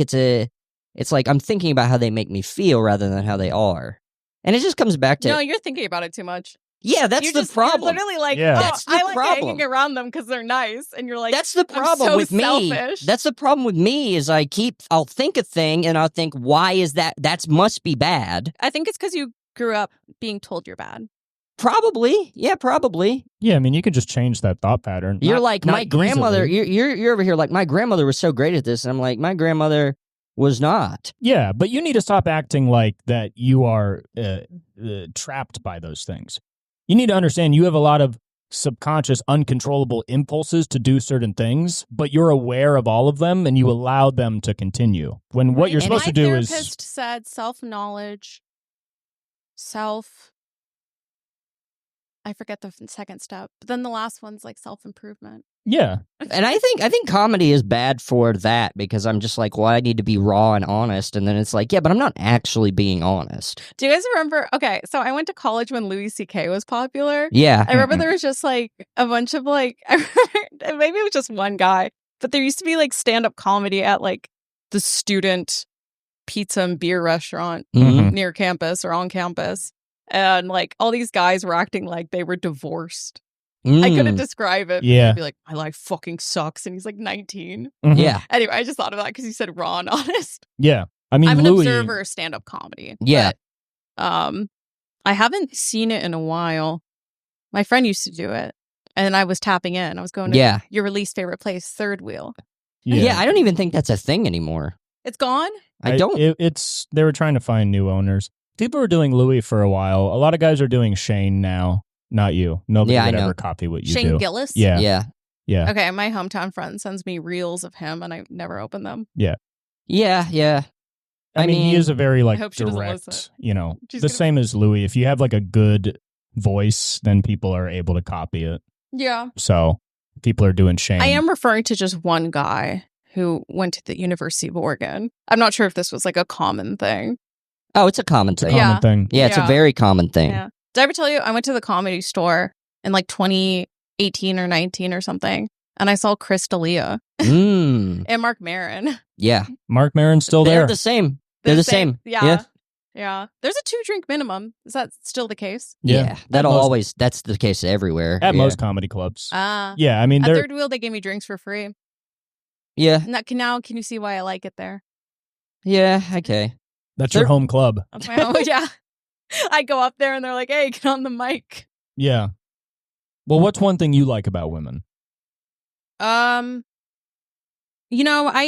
I'm thinking about how they make me feel rather than how they are. And it just comes back to... No, you're thinking about it too much. Yeah, that's the problem. You're literally like, that's the I like problem. hanging around them because they're nice. And you're like, that's the problem I'm so with selfish. me. That's the problem with me is I'll think a thing and I'll think, why is that? That must be bad. I think it's because you grew up being told you're bad. Probably. Yeah, probably. Yeah, I mean, you could just change that thought pattern. You're like, my grandmother, you're over here like, my grandmother was so great at this. And I'm like, my grandmother was not. Yeah, but you need to stop acting like that you are trapped by those things. You need to understand you have a lot of subconscious, uncontrollable impulses to do certain things, but you're aware of all of them and you allow them to continue. When what you're supposed to do is... My therapist said self-knowledge, I forget the second step, but then the last one's like self-improvement. Yeah. And I think comedy is bad for that, because I'm just like, well, I need to be raw and honest. And then it's like, yeah, but I'm not actually being honest. Do you guys remember? Okay, so I went to college when Louis C.K. was popular. Yeah. I remember there was just like a bunch of like, maybe it was just one guy, but there used to be like stand-up comedy at like the student pizza and beer restaurant near campus or on campus. And like all these guys were acting like they were divorced. I couldn't describe it. Yeah. He'd be like, my life fucking sucks. And he's like 19. Mhm. Yeah. Anyway, I just thought of that because you said raw and honest. Yeah. I mean, I'm an Louis, observer of stand-up comedy. Yeah. But, I haven't seen it in a while. My friend used to do it. And I was tapping in. I was going to your least favorite place, Third Wheel. Yeah, I don't even think that's a thing anymore. It's gone? I don't. They were trying to find new owners. People were doing Louis for a while. A lot of guys are doing Shane now. Not you. Nobody would ever copy what you do. Shane Gillis? Yeah. Okay, my hometown friend sends me reels of him, and I never open them. Yeah. I mean, he is a very like I hope she doesn't direct, listen. the same as Louis. If you have like a good voice, then people are able to copy it. Yeah. So people are doing Shane. I am referring to just one guy who went to the University of Oregon. I'm not sure if this was like a common thing. Oh, it's a common thing. Common thing. Yeah, it's a very common thing. Yeah. Did I ever tell you I went to the comedy store in like 2018 or 19 or something, and I saw Chris D'Elia and Mark Maron. Yeah. Mark Maron's still They're there. the same. They're the same. Yeah. There's a 2-drink minimum. Is that still the case? Yeah. That's the case everywhere. At most comedy clubs. Yeah, I mean, at Third Wheel, they gave me drinks for free. Yeah. And can you see why I like it there? Yeah, okay. That's your home club. That's my home. Yeah. I go up there and they're like, hey, get on the mic. Yeah. Well, what's one thing you like about women? I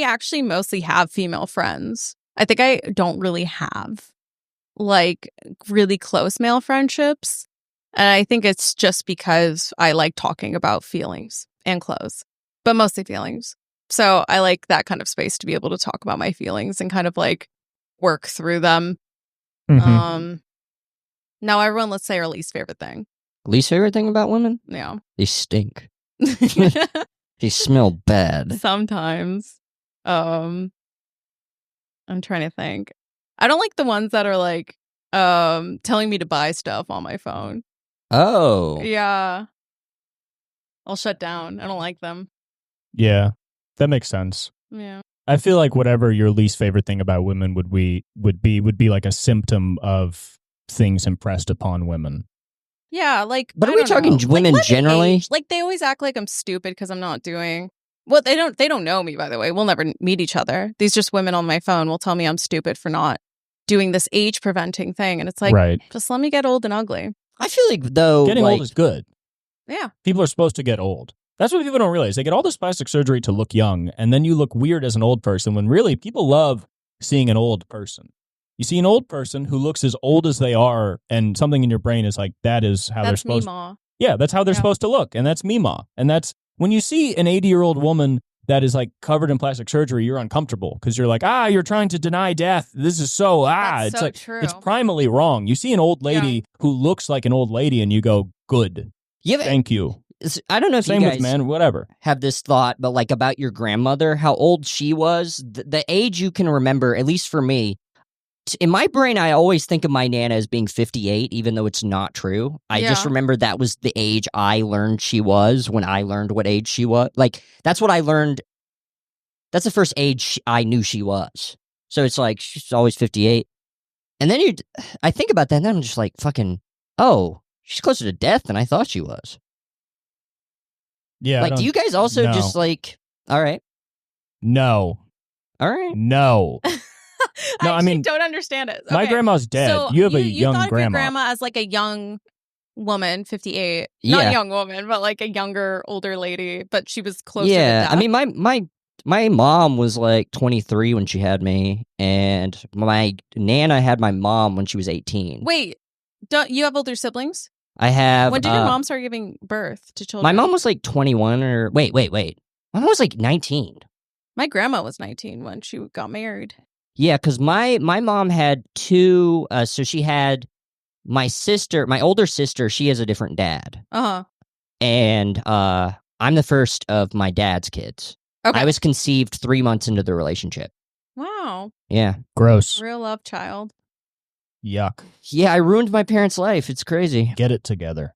actually mostly have female friends. I think I don't really have like really close male friendships. And I think it's just because I like talking about feelings and clothes, but mostly feelings. So I like that kind of space to be able to talk about my feelings and kind of like work through them. Mm-hmm. Now, everyone, let's say our least favorite thing. Least favorite thing about women? Yeah. They stink. They smell bad. Sometimes. I'm trying to think. I don't like the ones that are like telling me to buy stuff on my phone. Oh. Yeah. I'll shut down. I don't like them. Yeah. That makes sense. Yeah. I feel like whatever your least favorite thing about women would be like a symptom of things impressed upon women. Yeah, like. But are we talking women generally? Like they always act like I'm stupid because I'm not doing. Well, they don't know me, by the way. We'll never meet each other. These just women on my phone will tell me I'm stupid for not doing this age preventing thing, and it's like, just let me get old and ugly. I feel like though getting old is good. Yeah, people are supposed to get old. That's what people don't realize. They get all this plastic surgery to look young, and then you look weird as an old person when really people love seeing an old person. You see an old person who looks as old as they are, and something in your brain is like, that is how they're supposed to. Yeah, that's how they're supposed to look, and that's Meemaw. And that's when you see an 80-year-old woman that is like covered in plastic surgery, you're uncomfortable because you're like, you're trying to deny death. This is so, That's it's so like, true. It's primally wrong. You see an old lady who looks like an old lady, and you go, good. Thank you. I don't know if Same you guys with men, whatever. have this thought, but like about your grandmother, how old she was, the age you can remember, at least for me, in my brain, I always think of my Nana as being 58, even though it's not true. I just remember that was the age I learned she was when I learned what age she was. Like, that's what I learned. That's the first age I knew she was. So it's like, she's always 58. And then I think about that, and then I'm just like, fucking, she's closer to death than I thought she was. Yeah. Like, do you guys also just like, all right? No. All right. No. No, I mean, don't understand it. Okay. My grandma's dead. So you have a young thought grandma. Of your grandma as like a young woman, 58. Yeah. Not a young woman, but like a younger, older lady. But she was closer to Yeah. death. I mean, my mom was like 23 when she had me, and my Nana had my mom when she was 18. Wait, don't you have older siblings? I have. When did your mom start giving birth to children? My mom was like 21 or... Wait. My mom was like 19. My grandma was 19 when she got married. Yeah, because my mom had two... so she had my sister, my older sister, she has a different dad. Uh-huh. And I'm the first of my dad's kids. Okay. I was conceived 3 months into the relationship. Wow. Yeah. Gross. Real love child. Yuck. Yeah, I ruined my parents' life. It's crazy. Get it together.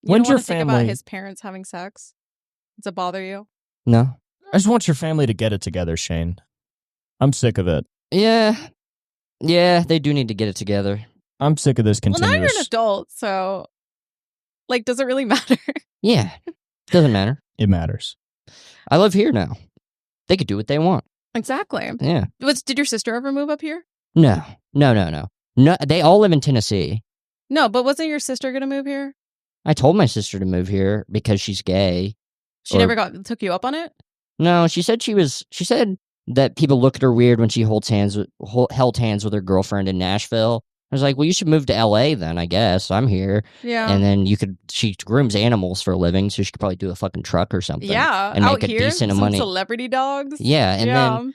When's your family? Think about his parents having sex? Does it bother you? No. I just want your family to get it together, Shane. I'm sick of it. Yeah. Yeah, they do need to get it together. I'm sick of this Well, now continuous. you're an adult, so like, does it really matter? Yeah, doesn't matter. It matters. I live here now. They could do what they want. Exactly. Yeah. Did your sister ever move up here? No. They all live in Tennessee. No, but wasn't your sister gonna move here? I told my sister to move here because she's gay. She never took you up on it? No, she said she said that people look at her weird when she held hands with her girlfriend in Nashville. I was like, well, you should move to LA then, I guess. I'm here. Yeah. And then she grooms animals for a living, so she could probably do a fucking truck or something. Yeah. And out make a here, decent some money. celebrity dogs. Yeah, and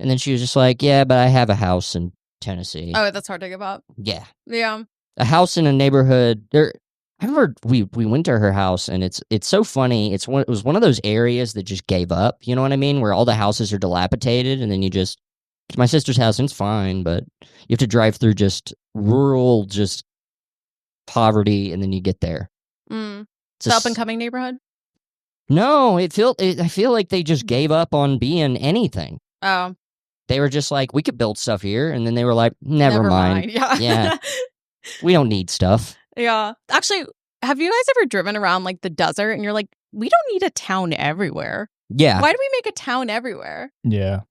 then she was just like, yeah, but I have a house in Tennessee. Oh, that's hard to give up. Yeah. Yeah. A house in a neighborhood. I remember we went to her house, and it's so funny. It was one of those areas that just gave up. You know what I mean? Where all the houses are dilapidated, and then you just to my sister's house, and it's fine, but you have to drive through just rural, just poverty, and then you get there. It's up and coming neighborhood. No, I feel like they just gave up on being anything. Oh, they were just like, we could build stuff here, and then they were like, never mind. Yeah, we don't need stuff. Yeah. Actually, have you guys ever driven around like the desert and you're like, we don't need a town everywhere? Yeah. Why do we make a town everywhere? Yeah.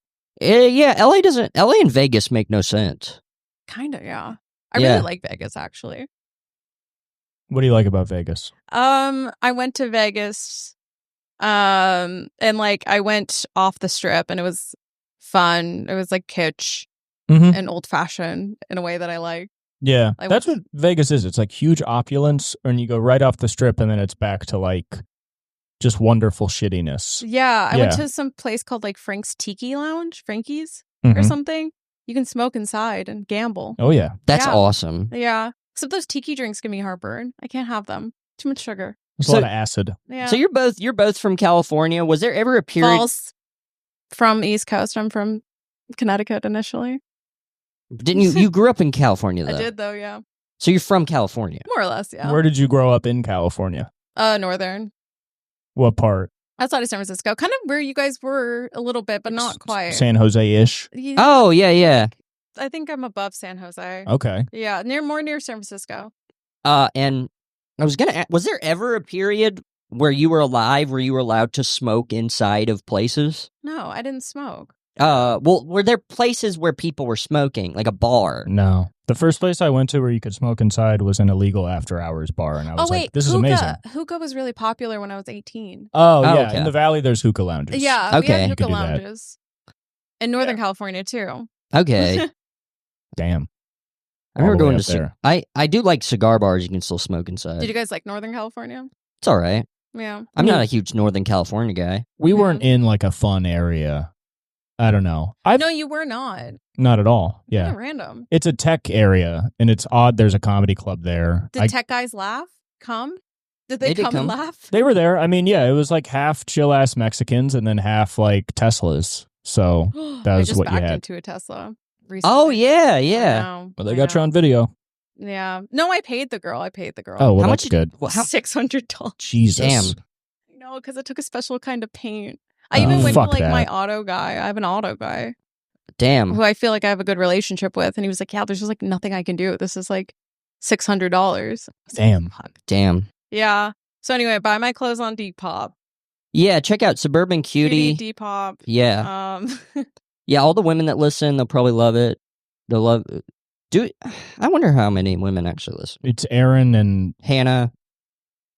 Yeah, LA and Vegas make no sense. Kind of, yeah. I really like Vegas, actually. What do you like about Vegas? I went to Vegas, and like I went off the strip, and it was fun. It was like kitsch and old fashioned in a way that I like. Yeah, that's what Vegas is. It's like huge opulence, and you go right off the strip, and then it's back to like just wonderful shittiness. Yeah, I went to some place called like Frank's Tiki Lounge, Frankie's or something. You can smoke inside and gamble. Oh yeah, that's awesome. Yeah, except those tiki drinks give me heartburn. I can't have them. Too much sugar. There's a lot of acid. Yeah. So you're both from California. Was there ever a period? False. From East Coast. I'm from Connecticut initially. Didn't you grew up in California though? I did though, yeah. So you're from California? More or less, yeah. Where did you grow up in California? Northern. What part? Outside of San Francisco. Kind of where you guys were a little bit, but not quite. San Jose-ish? Oh, yeah. I think I'm above San Jose. Okay. Yeah, more near San Francisco. And I was gonna ask, was there ever a period where you were alive where you were allowed to smoke inside of places? No, I didn't smoke. Well, were there places where people were smoking, like a bar? No. The first place I went to where you could smoke inside was an illegal after-hours bar, and I was like, this is amazing. Hookah was really popular when I was 18. Oh, yeah. Okay. In the Valley, there's hookah lounges. Yeah, we had hookah do that. lounges. In Northern California, too. Okay. Damn. I remember going to there. I do like cigar bars you can still smoke inside. Did you guys like Northern California? It's all right. Yeah. I'm not a huge Northern California guy. We weren't in like a fun area. I don't know. No, you were not. Not at all. Yeah. Kinda random. It's a tech area, and it's odd there's a comedy club there. Did tech guys come? Did they come and laugh? They were there. I mean, yeah, it was like half chill-ass Mexicans and then half like Teslas. So that was what you had. I just backed into a Tesla recently. Oh, yeah. Well, they got you on video. Yeah. No, I paid the girl. Oh, well, that's good. $600. Jesus. Damn. No, because it took a special kind of paint. I even went to like my auto guy. I have an auto guy. Damn. Who I feel like I have a good relationship with. And he was like, yeah, there's just like nothing I can do. This is like $600. Damn. Damn. Yeah. So anyway, buy my clothes on Depop. Yeah, check out Suburban Cutie. Depop. Yeah. Yeah, all the women that listen, they'll probably love it. They'll love it. I wonder how many women actually listen. It's Erin and Hannah.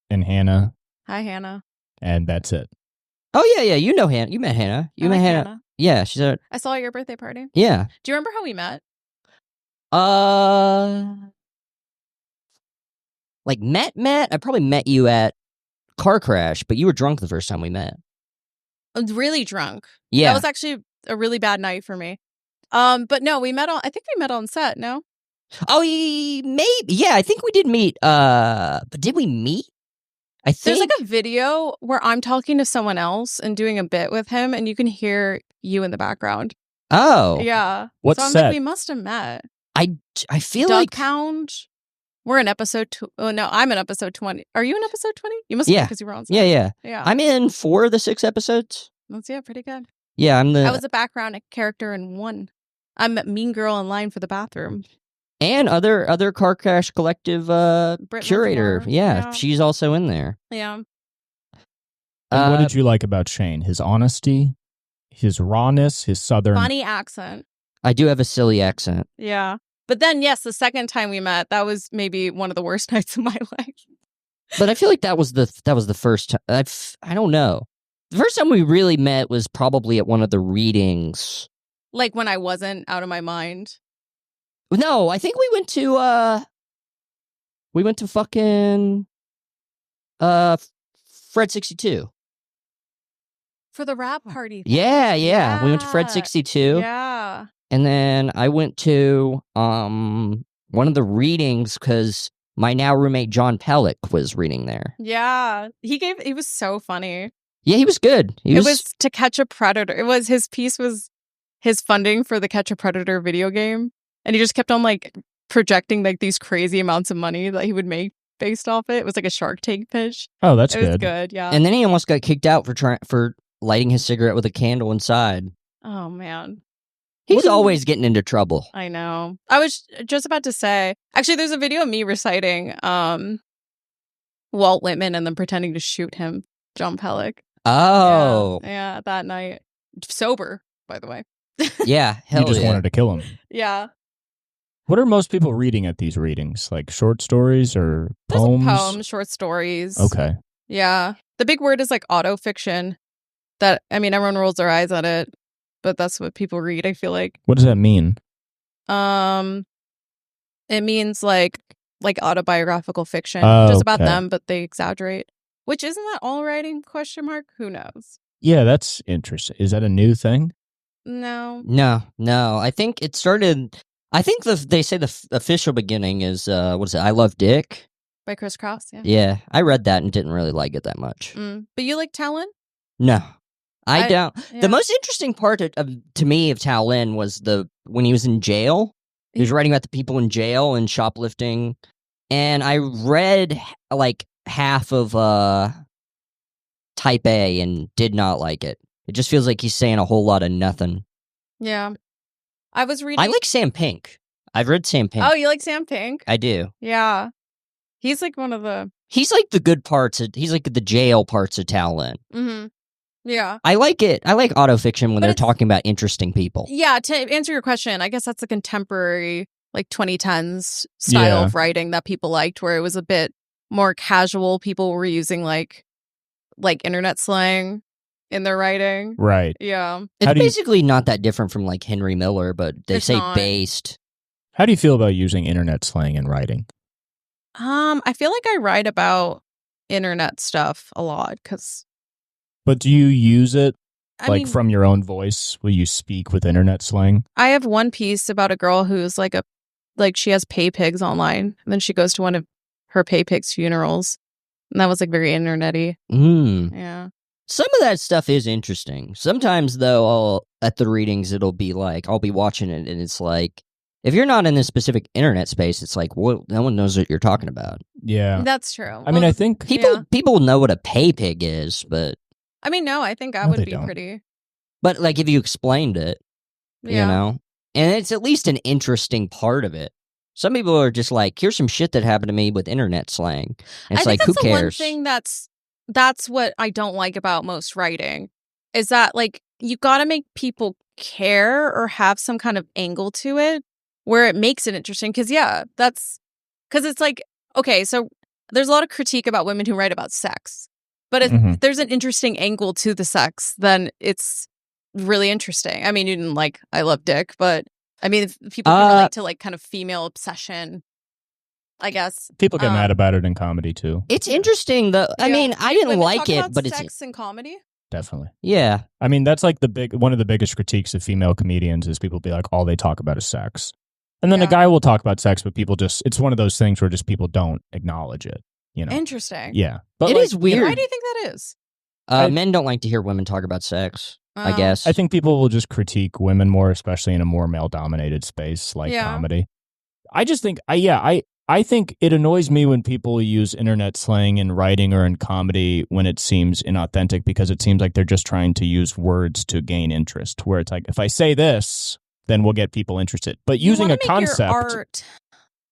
And Hannah. Hi, Hannah. And that's it. Oh, yeah. You know Hannah. You met Hannah. You met Hannah. Yeah, she's at... I saw your birthday party. Yeah. Do you remember how we met? Like met? I probably met you at car crash, but you were drunk the first time we met. I was really drunk. Yeah. That was actually a really bad night for me. But no, I think we met on set, no? Oh, maybe. Yeah, I think we did meet. But did we meet? I think there's like a video where I'm talking to someone else and doing a bit with him, and you can hear you in the background. Oh, yeah. What's so I'm set? like, we must have met. I feel Doug like Pound. We're in episode. Oh no, I'm in episode 20. Are you in episode 20? You must be because you were on set. Yeah. I'm in 4 of the 6 episodes. That's pretty good. Yeah, I was a background character in 1. I'm a mean girl in line for the bathroom. And other Car Crash Collective curator. Moore. Yeah, she's also in there. Yeah. And what did you like about Shane? His honesty, his rawness, his southern... funny accent. I do have a silly accent. Yeah. But then, yes, the second time we met, that was maybe one of the worst nights of my life. But I feel like that was the first time. I don't know. The first time we really met was probably at one of the readings. Like when I wasn't out of my mind. No, I think we went to fucking Fred 62. For the rap party. Yeah. We went to Fred 62. Yeah. And then I went to one of the readings because my now roommate John Pellick was reading there. Yeah. He was so funny. Yeah, he was good. It was To Catch a Predator. It was his piece was his funding for the Catch a Predator video game. And he just kept on like projecting like these crazy amounts of money that he would make based off it. It was like a Shark Tank pitch. Oh, that's good. It was good, yeah. And then he almost got kicked out for lighting his cigarette with a candle inside. Oh man. He's always getting into trouble. I know. I was just about to say, actually, there's a video of me reciting Walt Whitman and then pretending to shoot him, John Pellick. Oh. Yeah, that night. Sober, by the way. Yeah, hell you just wanted to kill him. Yeah. What are most people reading at these readings? Like short stories or poems? There's poems, short stories. Okay. Yeah. The big word is like autofiction. That, I mean, everyone rolls their eyes at it, but that's what people read, I feel like. What does that mean? It means like autobiographical fiction. Oh, just about okay. them, but they exaggerate. Which, isn't that all writing? ? Who knows? Yeah, that's interesting. Is that a new thing? No. I think it started. I think they say the official beginning is what is it? I Love Dick By Chris Cross. Yeah. Yeah, I read that and didn't really like it that much. But you like Talon? No, I don't. Yeah. The most interesting part to me of Talon was when he was in jail. He was writing about the people in jail and shoplifting, and I read like half of Type A and did not like it. It just feels like he's saying a whole lot of nothing. Yeah. I was reading. I like Sam Pink. I've read Sam Pink. Oh, you like Sam Pink? I do. Yeah. He's like one of the. He's like the good parts. He's like the jail parts of Talon. Mm-hmm. Yeah. I like it. I like autofiction when they're talking about interesting people. Yeah. To answer your question, I guess that's a contemporary, like 2010s style of writing that people liked, where it was a bit more casual. People were using like internet slang in their writing. Right. Yeah. It's basically not that different from like Henry Miller, but they say not. based. How do you feel about using internet slang in writing? I feel like I write about internet stuff a lot because. But do you use it I mean, from your own voice? Will you speak with internet slang? I have one piece about a girl who's like she has pay pigs online, and then she goes to one of her pay pigs' funerals, and that was like very internet-y. Yeah. Some of that stuff is interesting. Sometimes, though, at the readings, it'll be like, I'll be watching it, and it's like, if you're not in this specific internet space, it's like, well, no one knows what you're talking about. Yeah. That's true. I mean, I think... People know what a pay pig is, but... I mean, no, I think I would be pretty... But, like, if you explained it, yeah. you know? And it's at least an interesting part of it. Some people are just like, here's some shit that happened to me with internet slang. And it's like, who cares? I think that's the one thing that's what I don't like about most writing, is that, like, you gotta make people care or have some kind of angle to it where it makes it interesting. Because, because it's like, okay, so there's a lot of critique about women who write about sex. But if there's an interesting angle to the sex, then it's really interesting. I mean, you didn't like I Love Dick, but I mean, if people can relate to like kind of female obsession, I guess. People get mad about it in comedy too. It's interesting though. I mean, I didn't like it, but it's sex in comedy. Definitely. Yeah. I mean, that's like one of the biggest critiques of female comedians is people be like, all they talk about is sex. And then a guy will talk about sex, but people it's one of those things where just people don't acknowledge it. You know? Interesting. Yeah. But it is weird. Why do you think that is? Men don't like to hear women talk about sex, I guess. I think people will just critique women more, especially in a more male-dominated space like comedy. I just think, I think it annoys me when people use internet slang in writing or in comedy when it seems inauthentic, because it seems like they're just trying to use words to gain interest, where it's like, if I say this, then we'll get people interested. But using a concept... Your art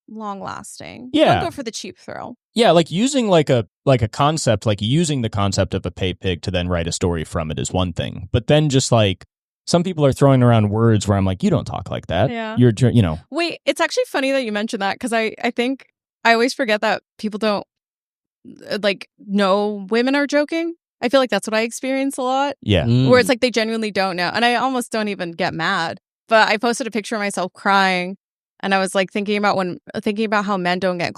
long lasting. Yeah. Don't go for the cheap thrill. Yeah, like using like a concept, like using the concept of a pay pig to then write a story from it is one thing. But then just like some people are throwing around words where I'm like, you don't talk like that. Yeah. You're, you know. Wait, it's actually funny that you mentioned that because I think I always forget that people don't like know women are joking. I feel like that's what I experience a lot. Yeah. Where it's like they genuinely don't know. And I almost don't even get mad. But I posted a picture of myself crying. And I was like thinking about how men don't get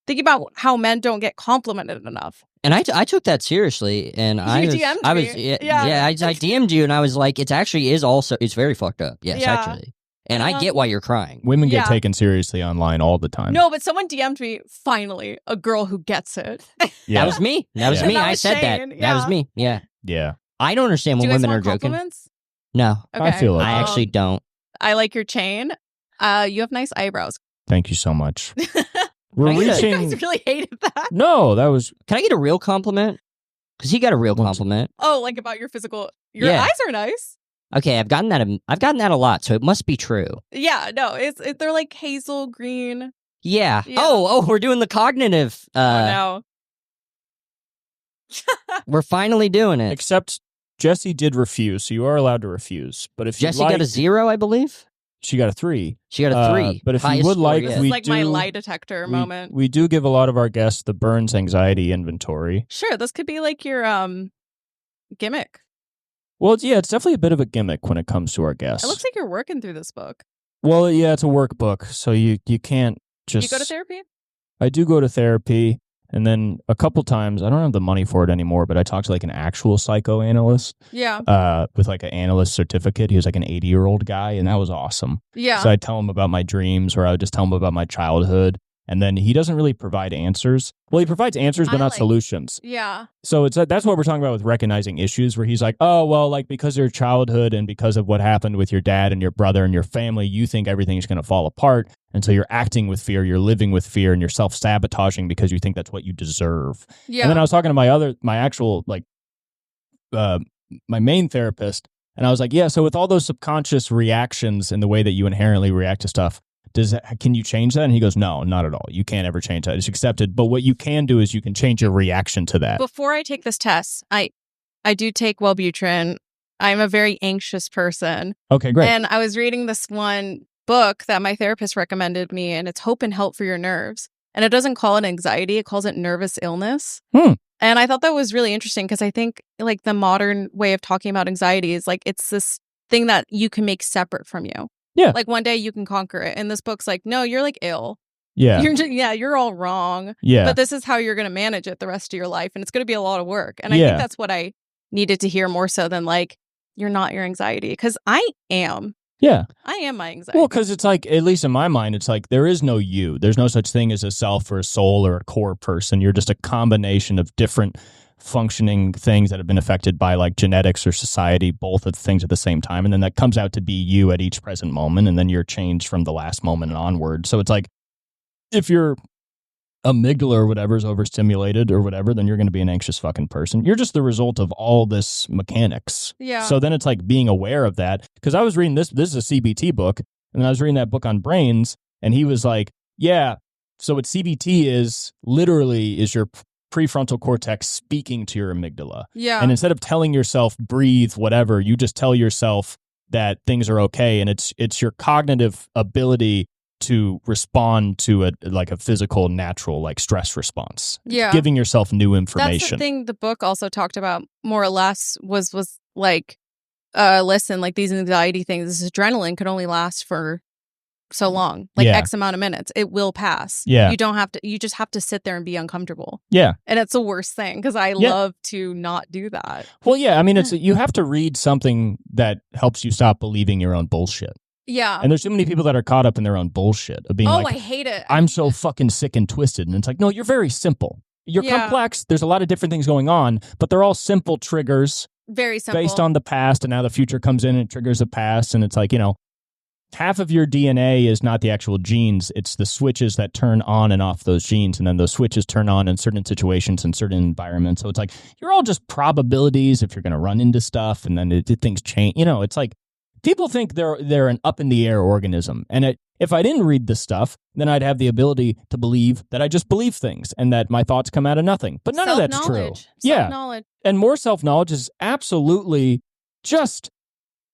thinking about how men don't get complimented enough. And I took that seriously, and I DM'd you, and I was like, it's very fucked up. Yes, Yeah. actually, and I get why you're crying. Women get Yeah. taken seriously online all the time. No, but someone DM'd me, finally, a girl who gets it. Yeah. That was me. That was Yeah. me. That I was said Shane, that. That was yeah. me. Yeah. Yeah. I don't understand Do when you guys women are want joking. compliments? No, I feel like I actually don't. I like your chain. You have nice eyebrows. Thank you so much. I We're get it. You reaching. guys really hated that. No, that was. Can I get a real compliment? Because he got a real compliment. Oh, like about your physical. Your Yeah. eyes are nice. Okay, I've gotten that a lot, so it must be true. Yeah, no, they're like hazel green. Yeah. Yeah. Oh, we're doing the cognitive. No. We're finally doing it. Except Jesse did refuse, so you are allowed to refuse. But if Jesse you got a 0, I believe. she got a 3. She got a 3. But if you Highest would score like, yet. This is we like my do- lie detector moment. We do give a lot of our guests the Burns anxiety inventory. Sure, this could be like your gimmick. Well, it's definitely a bit of a gimmick when it comes to our guests. It looks like you're working through this book. Well, yeah, it's a workbook, so you can't just. You go to therapy? I do go to therapy, and then a couple times I don't have the money for it anymore, but I talked to like an actual psychoanalyst. Yeah. With like an analyst certificate. He was like an 80-year-old guy, and that was awesome. Yeah. So I'd tell him about my dreams, or I would just tell him about my childhood. And then he doesn't really provide answers. Well, he provides answers, but not solutions. Yeah. So that's what we're talking about with recognizing issues, where he's like, oh, well, like because of your childhood and because of what happened with your dad and your brother and your family, you think everything's going to fall apart. And so you're acting with fear, you're living with fear, and you're self-sabotaging because you think that's what you deserve. Yeah. And then I was talking to my main therapist, and I was like, yeah, so with all those subconscious reactions and the way that you inherently react to stuff, can you change that? And he goes, no, not at all. You can't ever change that. It's accepted. But what you can do is you can change your reaction to that. Before I take this test, I do take Wellbutrin. I'm a very anxious person. Okay, great. And I was reading this one book that my therapist recommended me, and it's Hope and Help for Your Nerves. And it doesn't call it anxiety. It calls it nervous illness. And I thought that was really interesting because I think like the modern way of talking about anxiety is like it's this thing that you can make separate from you. Yeah. Like one day you can conquer it. And this book's like, no, you're like ill. Yeah. You're all wrong. Yeah. But this is how you're going to manage it the rest of your life. And it's going to be a lot of work. And I think that's what I needed to hear more so than like, you're not your anxiety. Because I am. Yeah. I am my anxiety. Well, because it's like, at least in my mind, it's like there is no you. There's no such thing as a self or a soul or a core person. You're just a combination of different functioning things that have been affected by like genetics or society, both of the things at the same time. And then that comes out to be you at each present moment. And then you're changed from the last moment and onward. So it's like, if your amygdala or whatever is overstimulated or whatever, then you're going to be an anxious fucking person. You're just the result of all this mechanics. Yeah. So then it's like being aware of that. Because I was reading this is a CBT book, and I was reading that book on brains, and he was like, yeah, so what CBT is literally is your prefrontal cortex speaking to your amygdala. Yeah. And instead of telling yourself, breathe, whatever, you just tell yourself that things are okay. And it's your cognitive ability to respond to a physical, natural, like stress response. Yeah. Giving yourself new information. That's the thing the book also talked about more or less was like, listen, like these anxiety things, this adrenaline could only last for so long, like X amount of minutes. It will pass. Yeah. You just have to sit there and be uncomfortable. Yeah. And it's the worst thing because I love to not do that. Well, yeah. I mean, you have to read something that helps you stop believing your own bullshit. Yeah. And there's too many people that are caught up in their own bullshit of being I like, hate it. I'm so fucking sick and twisted. And it's like, no, you're very simple. You're complex. There's a lot of different things going on, but they're all simple triggers. Very simple. Based on the past, and now the future comes in and triggers the past. And it's like, half of your DNA is not the actual genes. It's the switches that turn on and off those genes. And then those switches turn on in certain situations and certain environments. So it's like, you're all just probabilities if you're going to run into stuff. And then things change. It's like, people think they're an up in the air organism. And If I didn't read this stuff, then I'd have the ability to believe that I just believe things and that my thoughts come out of nothing. But none of that's true. Self-knowledge. Yeah. Self-knowledge. And more self-knowledge is absolutely just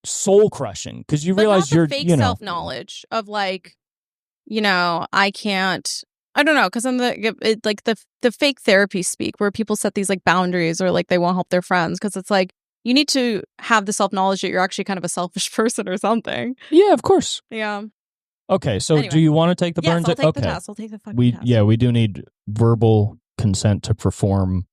soul-crushing because you But realize not you're, the fake self-knowledge of like, I can't. I don't know, because I'm the fake therapy speak where people set these like boundaries or like they won't help their friends because it's like you need to have the self-knowledge that you're actually kind of a selfish person or something. Yeah, of course. Yeah. Okay, so Anyway. do you want to take the Yes, burns? I'll take Okay. the test. I'll take the fucking test. Yeah, we do need verbal consent to perform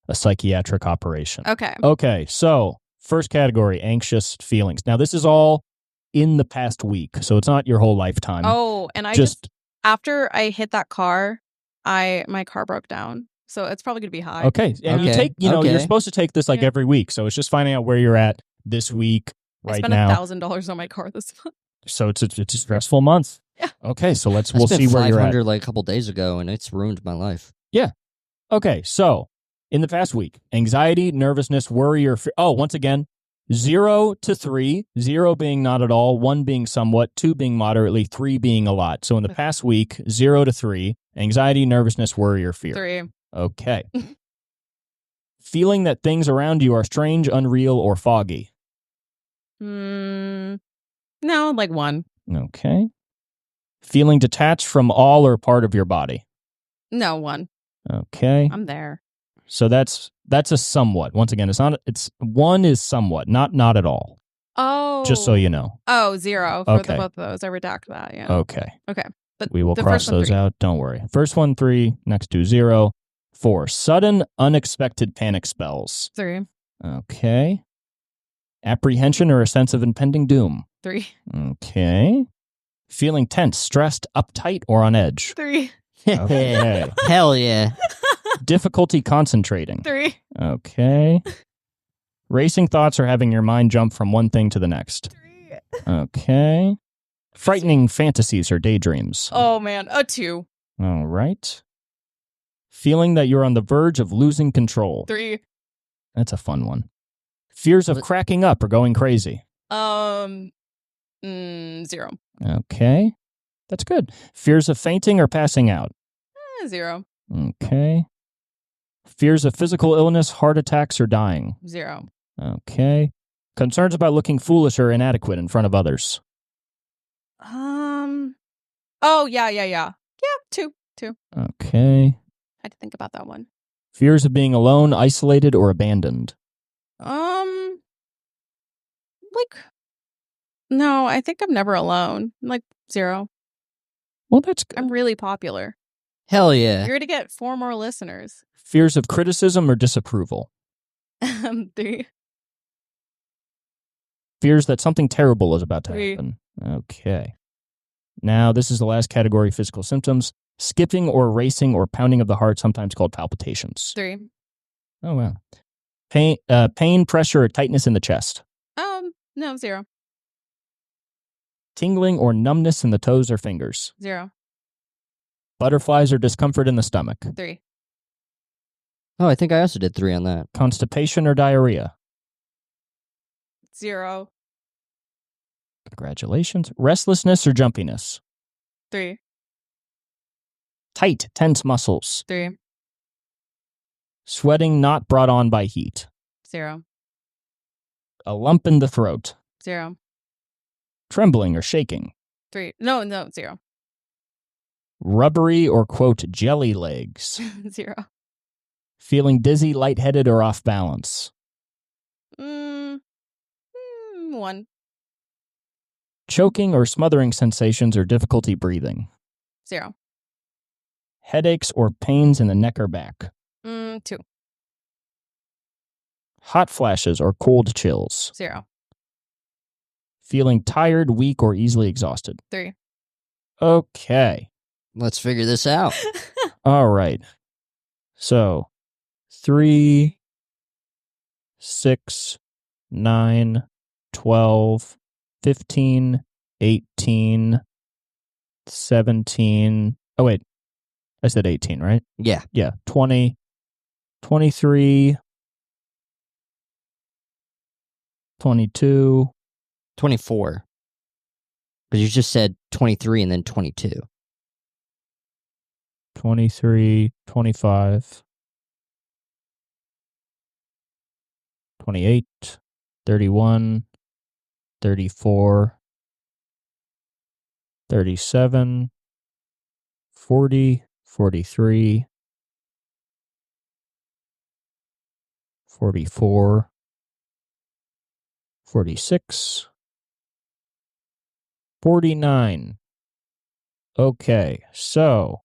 a psychiatric operation. Okay. Okay, so first category, anxious feelings. Now, this is all in the past week, so it's not your whole lifetime. Oh, and I just after I hit that car, my car broke down. So it's probably going to be high. Okay, and you take, you're supposed to take this like every week, so it's just finding out where you're at this week right now. I spent $1,000 on my car this month. So it's a stressful month. Yeah. Okay, so we'll see where you're at. $500 like a couple days ago, and it's ruined my life. Yeah. Okay, so in the past week, anxiety, nervousness, worry, or fear. Oh, once again, 0 to 3, 0 being not at all, 1 being somewhat, 2 being moderately, 3 being a lot. So in the past week, 0 to 3, anxiety, nervousness, worry, or fear. 3. Okay. Feeling that things around you are strange, unreal, or foggy. No, like 1. Okay. Feeling detached from all or part of your body. No, 1. Okay. I'm there. So that's a somewhat. Once again, it's 1 is somewhat, not at all. Oh. Just so you know. Oh, 0 for the both of those. I redact that, yeah. Okay. Okay. But we will the cross first one, those 3. out. Don't worry. First one, 3. Next two, 0. 4. Sudden, unexpected panic spells. 3. Okay. Apprehension or a sense of impending doom. 3. Okay. Feeling tense, stressed, uptight, or on edge. 3. Okay. Hell yeah. Difficulty concentrating. 3. Okay. Racing thoughts or having your mind jump from one thing to the next. 3. Okay. Frightening fantasies or daydreams. Oh, man. A 2. All right. Feeling that you're on the verge of losing control. 3. That's a fun one. Fears of cracking up or going crazy. 0. Okay. That's good. Fears of fainting or passing out. 0. Okay. Fears of physical illness, heart attacks, or dying. 0. Okay. Concerns about looking foolish or inadequate in front of others. Oh, yeah. Yeah, 2. Okay. I had to think about that one. Fears of being alone, isolated, or abandoned. No, I think I'm never alone. Like 0. Well, that's good. I'm really popular. Hell yeah. You're going to get 4 more listeners. Fears of criticism or disapproval. 3. Fears that something terrible is about to 3. happen. Okay. Now, this is the last category, physical symptoms. Skipping or racing or pounding of the heart, sometimes called palpitations. 3. Oh, wow. Pain, pressure, or tightness in the chest. No, 0. Tingling or numbness in the toes or fingers. 0. Butterflies or discomfort in the stomach. 3. Oh, I think I also did 3 on that. Constipation or diarrhea. 0. Congratulations. Restlessness or jumpiness. 3. Tight, tense muscles. 3. Sweating not brought on by heat. 0. A lump in the throat. 0. Trembling or shaking. 3. No, 0. Rubbery or, quote, jelly legs. 0. Feeling dizzy, lightheaded, or off balance. 1. Choking or smothering sensations or difficulty breathing. 0. Headaches or pains in the neck or back. 2. Hot flashes or cold chills. 0. Feeling tired, weak, or easily exhausted. 3. Okay. Let's figure this out. All right. So, 3, 6, 9, 12, 15, 18, 17. Oh, wait. I said 18, right? Yeah. Yeah. 20, 23, 22, 24. Because you just said 23 and then 22. 23, 25, 28, 31, 34, 37, 40, 43, 44, 46, 49. Okay, so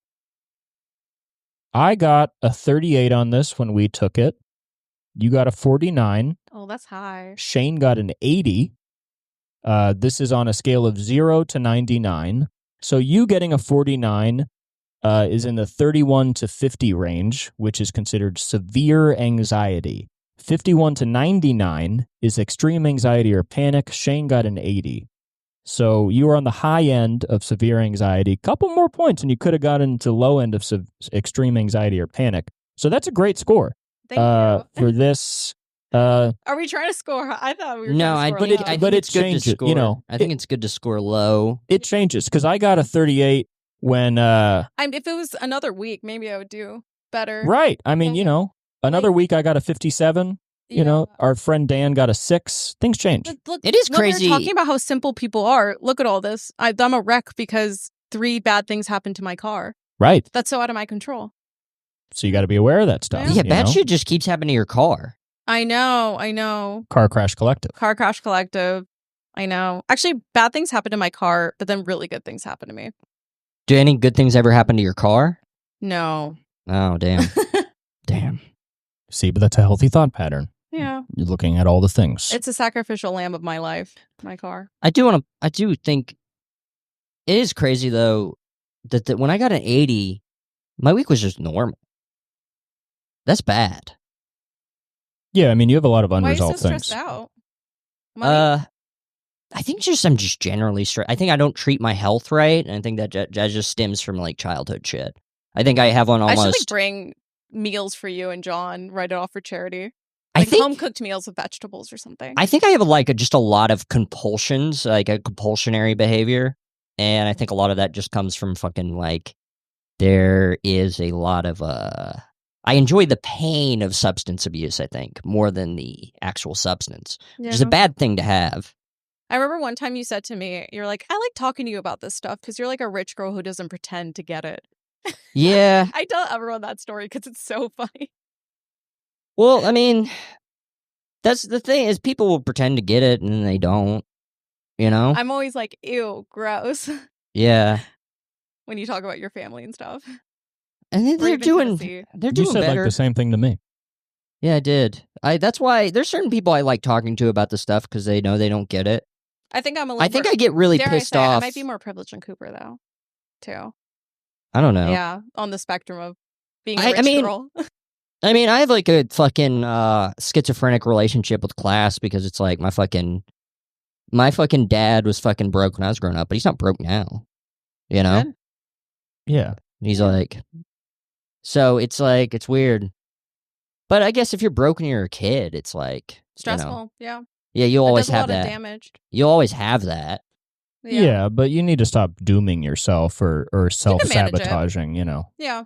I got a 38 on this when we took it. You got a 49. Oh, that's high. Shane got an 80. This is on a scale of 0 to 99. So you getting a 49 is in the 31 to 50 range, which is considered severe anxiety. 51 to 99 is extreme anxiety or panic. Shane got an 80. So you are on the high end of severe anxiety. Couple more points and you could have gotten into low end of extreme anxiety or panic. So that's a great score. Thank you. For this. Are we trying to score? I thought we were No, trying to score I low. think it's good to changes, score. you know, I think it's good to score low. It changes because I got a 38 when if it was another week, maybe I would do better. right. I mean, Yeah. you know, another week I got a 57. You know, our friend Dan got a 6. Things change. Look, It is when crazy. we were talking about how simple people are. Look at all this. I'm a wreck because 3 bad things happened to my car. Right. That's so out of my control. So you got to be aware of that stuff. Yeah. Yeah, you bad know? shit just keeps happening to your car. I know. Car Crash Collective. Car crash collective. I know. Actually, bad things happen to my car, but then really good things happen to me. Do any good things ever happen to your car? No. Oh, damn. Damn. See, but that's a healthy thought pattern. Yeah. You're looking at all the things. It's a sacrificial lamb of my life, my car. I do think it is crazy though that when I got an 80, my week was just normal. That's bad. Yeah, I mean, you have a lot of Why are you so unresolved things. stressed out? Money? I think I'm just generally stressed. I think I don't treat my health right, and I think that just stems from like childhood shit. I think I have one I almost. should bring meals for you and John, write it off for charity. I Like think home cooked meals with vegetables or something. I think I have just a lot of compulsions, like a compulsionary behavior, and I think a lot of that just comes from fucking like there is a lot of I enjoy the pain of substance abuse, I think, more than the actual substance, which is a bad thing to have. I remember one time you said to me, you're like, I like talking to you about this stuff because you're like a rich girl who doesn't pretend to get it. Yeah. I tell everyone that story because it's so funny. Well, I mean, that's the thing is people will pretend to get it and then they don't, you know? I'm always like, ew, gross. Yeah. When you talk about your family and stuff. And then Or they're even doing Tennessee. they're You doing said better. like the same thing to me. Yeah, I did. That's why there's certain people I like talking to about this stuff because they know they don't get it. I think I'm a little I think more, I get really dare pissed I say, off. I might be more privileged than Cooper, though, too. I don't know. Yeah, on the spectrum of being a I rich mean, girl. I mean, I have like a fucking schizophrenic relationship with class because it's like my fucking dad was fucking broke when I was growing up, but he's not broke now. You know? Good. Yeah. He's like, so it's like, it's weird. But I guess if you're broke when you're a kid, it's like, Stressful, yeah. Yeah, you'll It always does a have lot of that. damage. You'll always have that. Yeah, but you need to stop dooming yourself or manage it. self-sabotaging, you know. Yeah.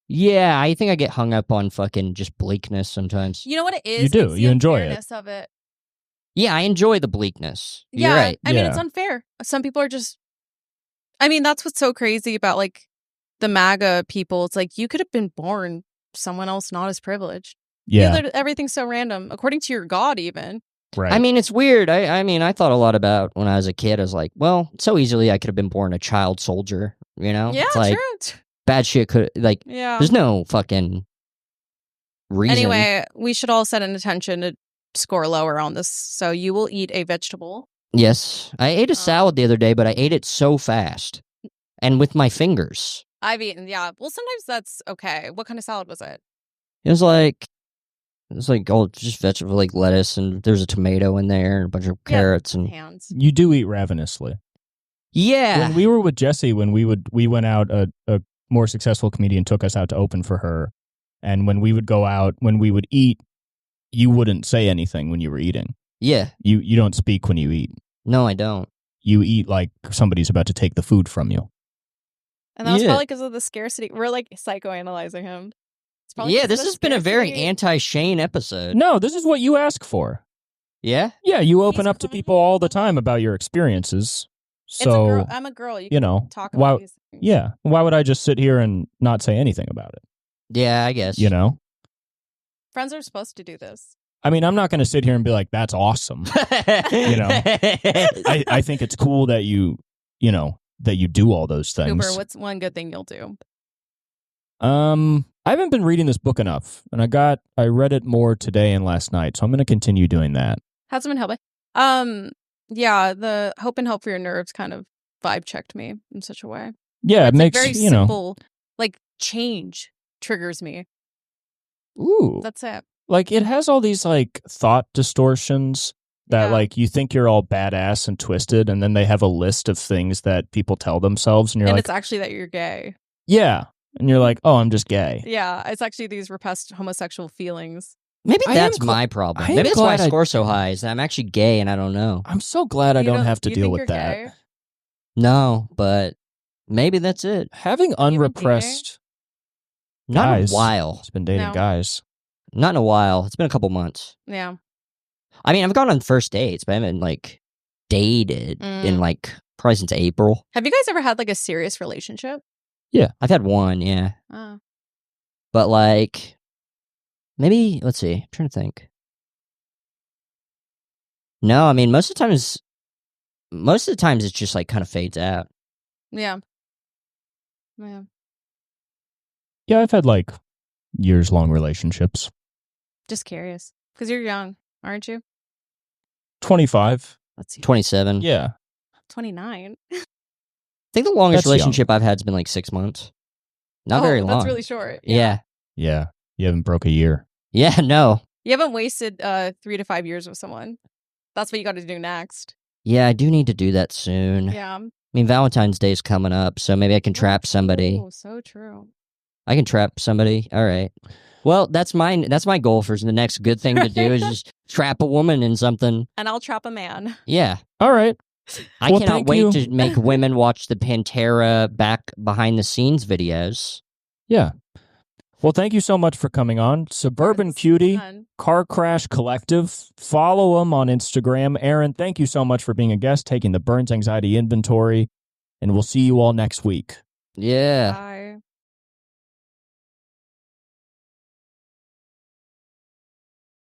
Yeah, I think I get hung up on fucking just bleakness sometimes. You know what it is? You do. It's the You enjoy it. unfairness of it. Yeah, I enjoy the bleakness. Yeah, You're right. I mean, it's Yeah. unfair. Some people are just. I mean, that's what's so crazy about like the MAGA people. It's like you could have been born someone else not as privileged. Yeah. Everything's so random, according to your God, even. Right. I mean, it's weird. I mean, I thought a lot about when I was a kid. I was like, well, so easily I could have been born a child soldier, you know? Yeah, it's like, true. bad shit could, like, Yeah. there's no fucking reason. Anyway, we should all set an intention to score lower on this. So you will eat a vegetable. Yes. I ate a salad the other day, but I ate it so fast and with my fingers. I've eaten, yeah. Well, sometimes that's okay. What kind of salad was it? It was like all just vegetable, like lettuce, and there's a tomato in there, and a bunch of carrots, and Hands. You do eat ravenously. yeah. When we were with Jessie, when we went out, a more successful comedian took us out to open for her. And when we would go out, when we would eat, you wouldn't say anything when you were eating. Yeah. You don't speak when you eat. No, I don't. you eat like somebody's about to take the food from you. And that was Yeah. probably because of the scarcity. We're like psychoanalyzing him. It's probably 'cause Yeah, of this the has been a very scarcity. anti-Shane episode. No, this is what you ask for. Yeah? Yeah, you open He's up to crying. people all the time about your experiences. It's a So, girl. I'm a girl. You you can know, talk why- about these things. yeah, why would I just sit here and not say anything about it? Yeah, I guess. You know? Friends are supposed to do this. I mean, I'm not going to sit here and be like, that's awesome. you know. I think it's cool that you do all those things. Cooper, what's one good thing you'll do? I haven't been reading this book enough, and I read it more today and last night, so I'm going to continue doing that. Hasn't been helping. Yeah, the Hope and Help for Your Nerves kind of vibe checked me in such a way. Yeah, it It's like makes, very simple, like change triggers me. ooh, That's it. like it has all these like thought distortions that Yeah. like you think you're all badass and twisted, and then they have a list of things that people tell themselves, and you're And like, it's actually that you're gay. yeah, and you're like, oh, I'm just gay. Yeah, it's actually these repressed homosexual feelings. Maybe I that's am my problem. I am Maybe that's why I glad I- score so high, is that I'm actually gay and I don't know. I'm so glad I You don't have to you deal think with you're that. gay? No, but maybe that's it. Having been dating? unrepressed Not guys. in a while. It's been dating No. guys. Not in a while. It's been a couple months. Yeah. I mean, I've gone on first dates, but I haven't like dated in like probably since April. Have you guys ever had like a serious relationship? I've had one, yeah. Oh. But like maybe let's see. I'm trying to think. No, I mean most of the times it's just like kind of fades out. Yeah. Yeah. Yeah, I've had like years-long relationships. Just curious. Because you're young, aren't you? 25. Let's see. 27. Yeah. 29. I think the longest That's young. relationship I've had has been like 6 months. Not very long. That's really short. Yeah. Yeah. You haven't broke a year. Yeah, no. You haven't wasted 3 to 5 years with someone. That's what you got to do next. Yeah, I do need to do that soon. Yeah. I mean, Valentine's Day is coming up, so maybe I can trap somebody. Oh, so true. I can trap somebody. All right. Well, that's my goal for the next good thing to do is just trap a woman in something. And I'll trap a man. Yeah. All right. I Well, cannot thank wait you. to make women watch the Pantera back behind the scenes videos. Yeah. Well, thank you so much for coming on. Suburban This is Cutie, fun. Car Crash Collective. Follow them on Instagram. Erin, thank you so much for being a guest, taking the Burns Anxiety inventory, and we'll see you all next week. Yeah. Bye.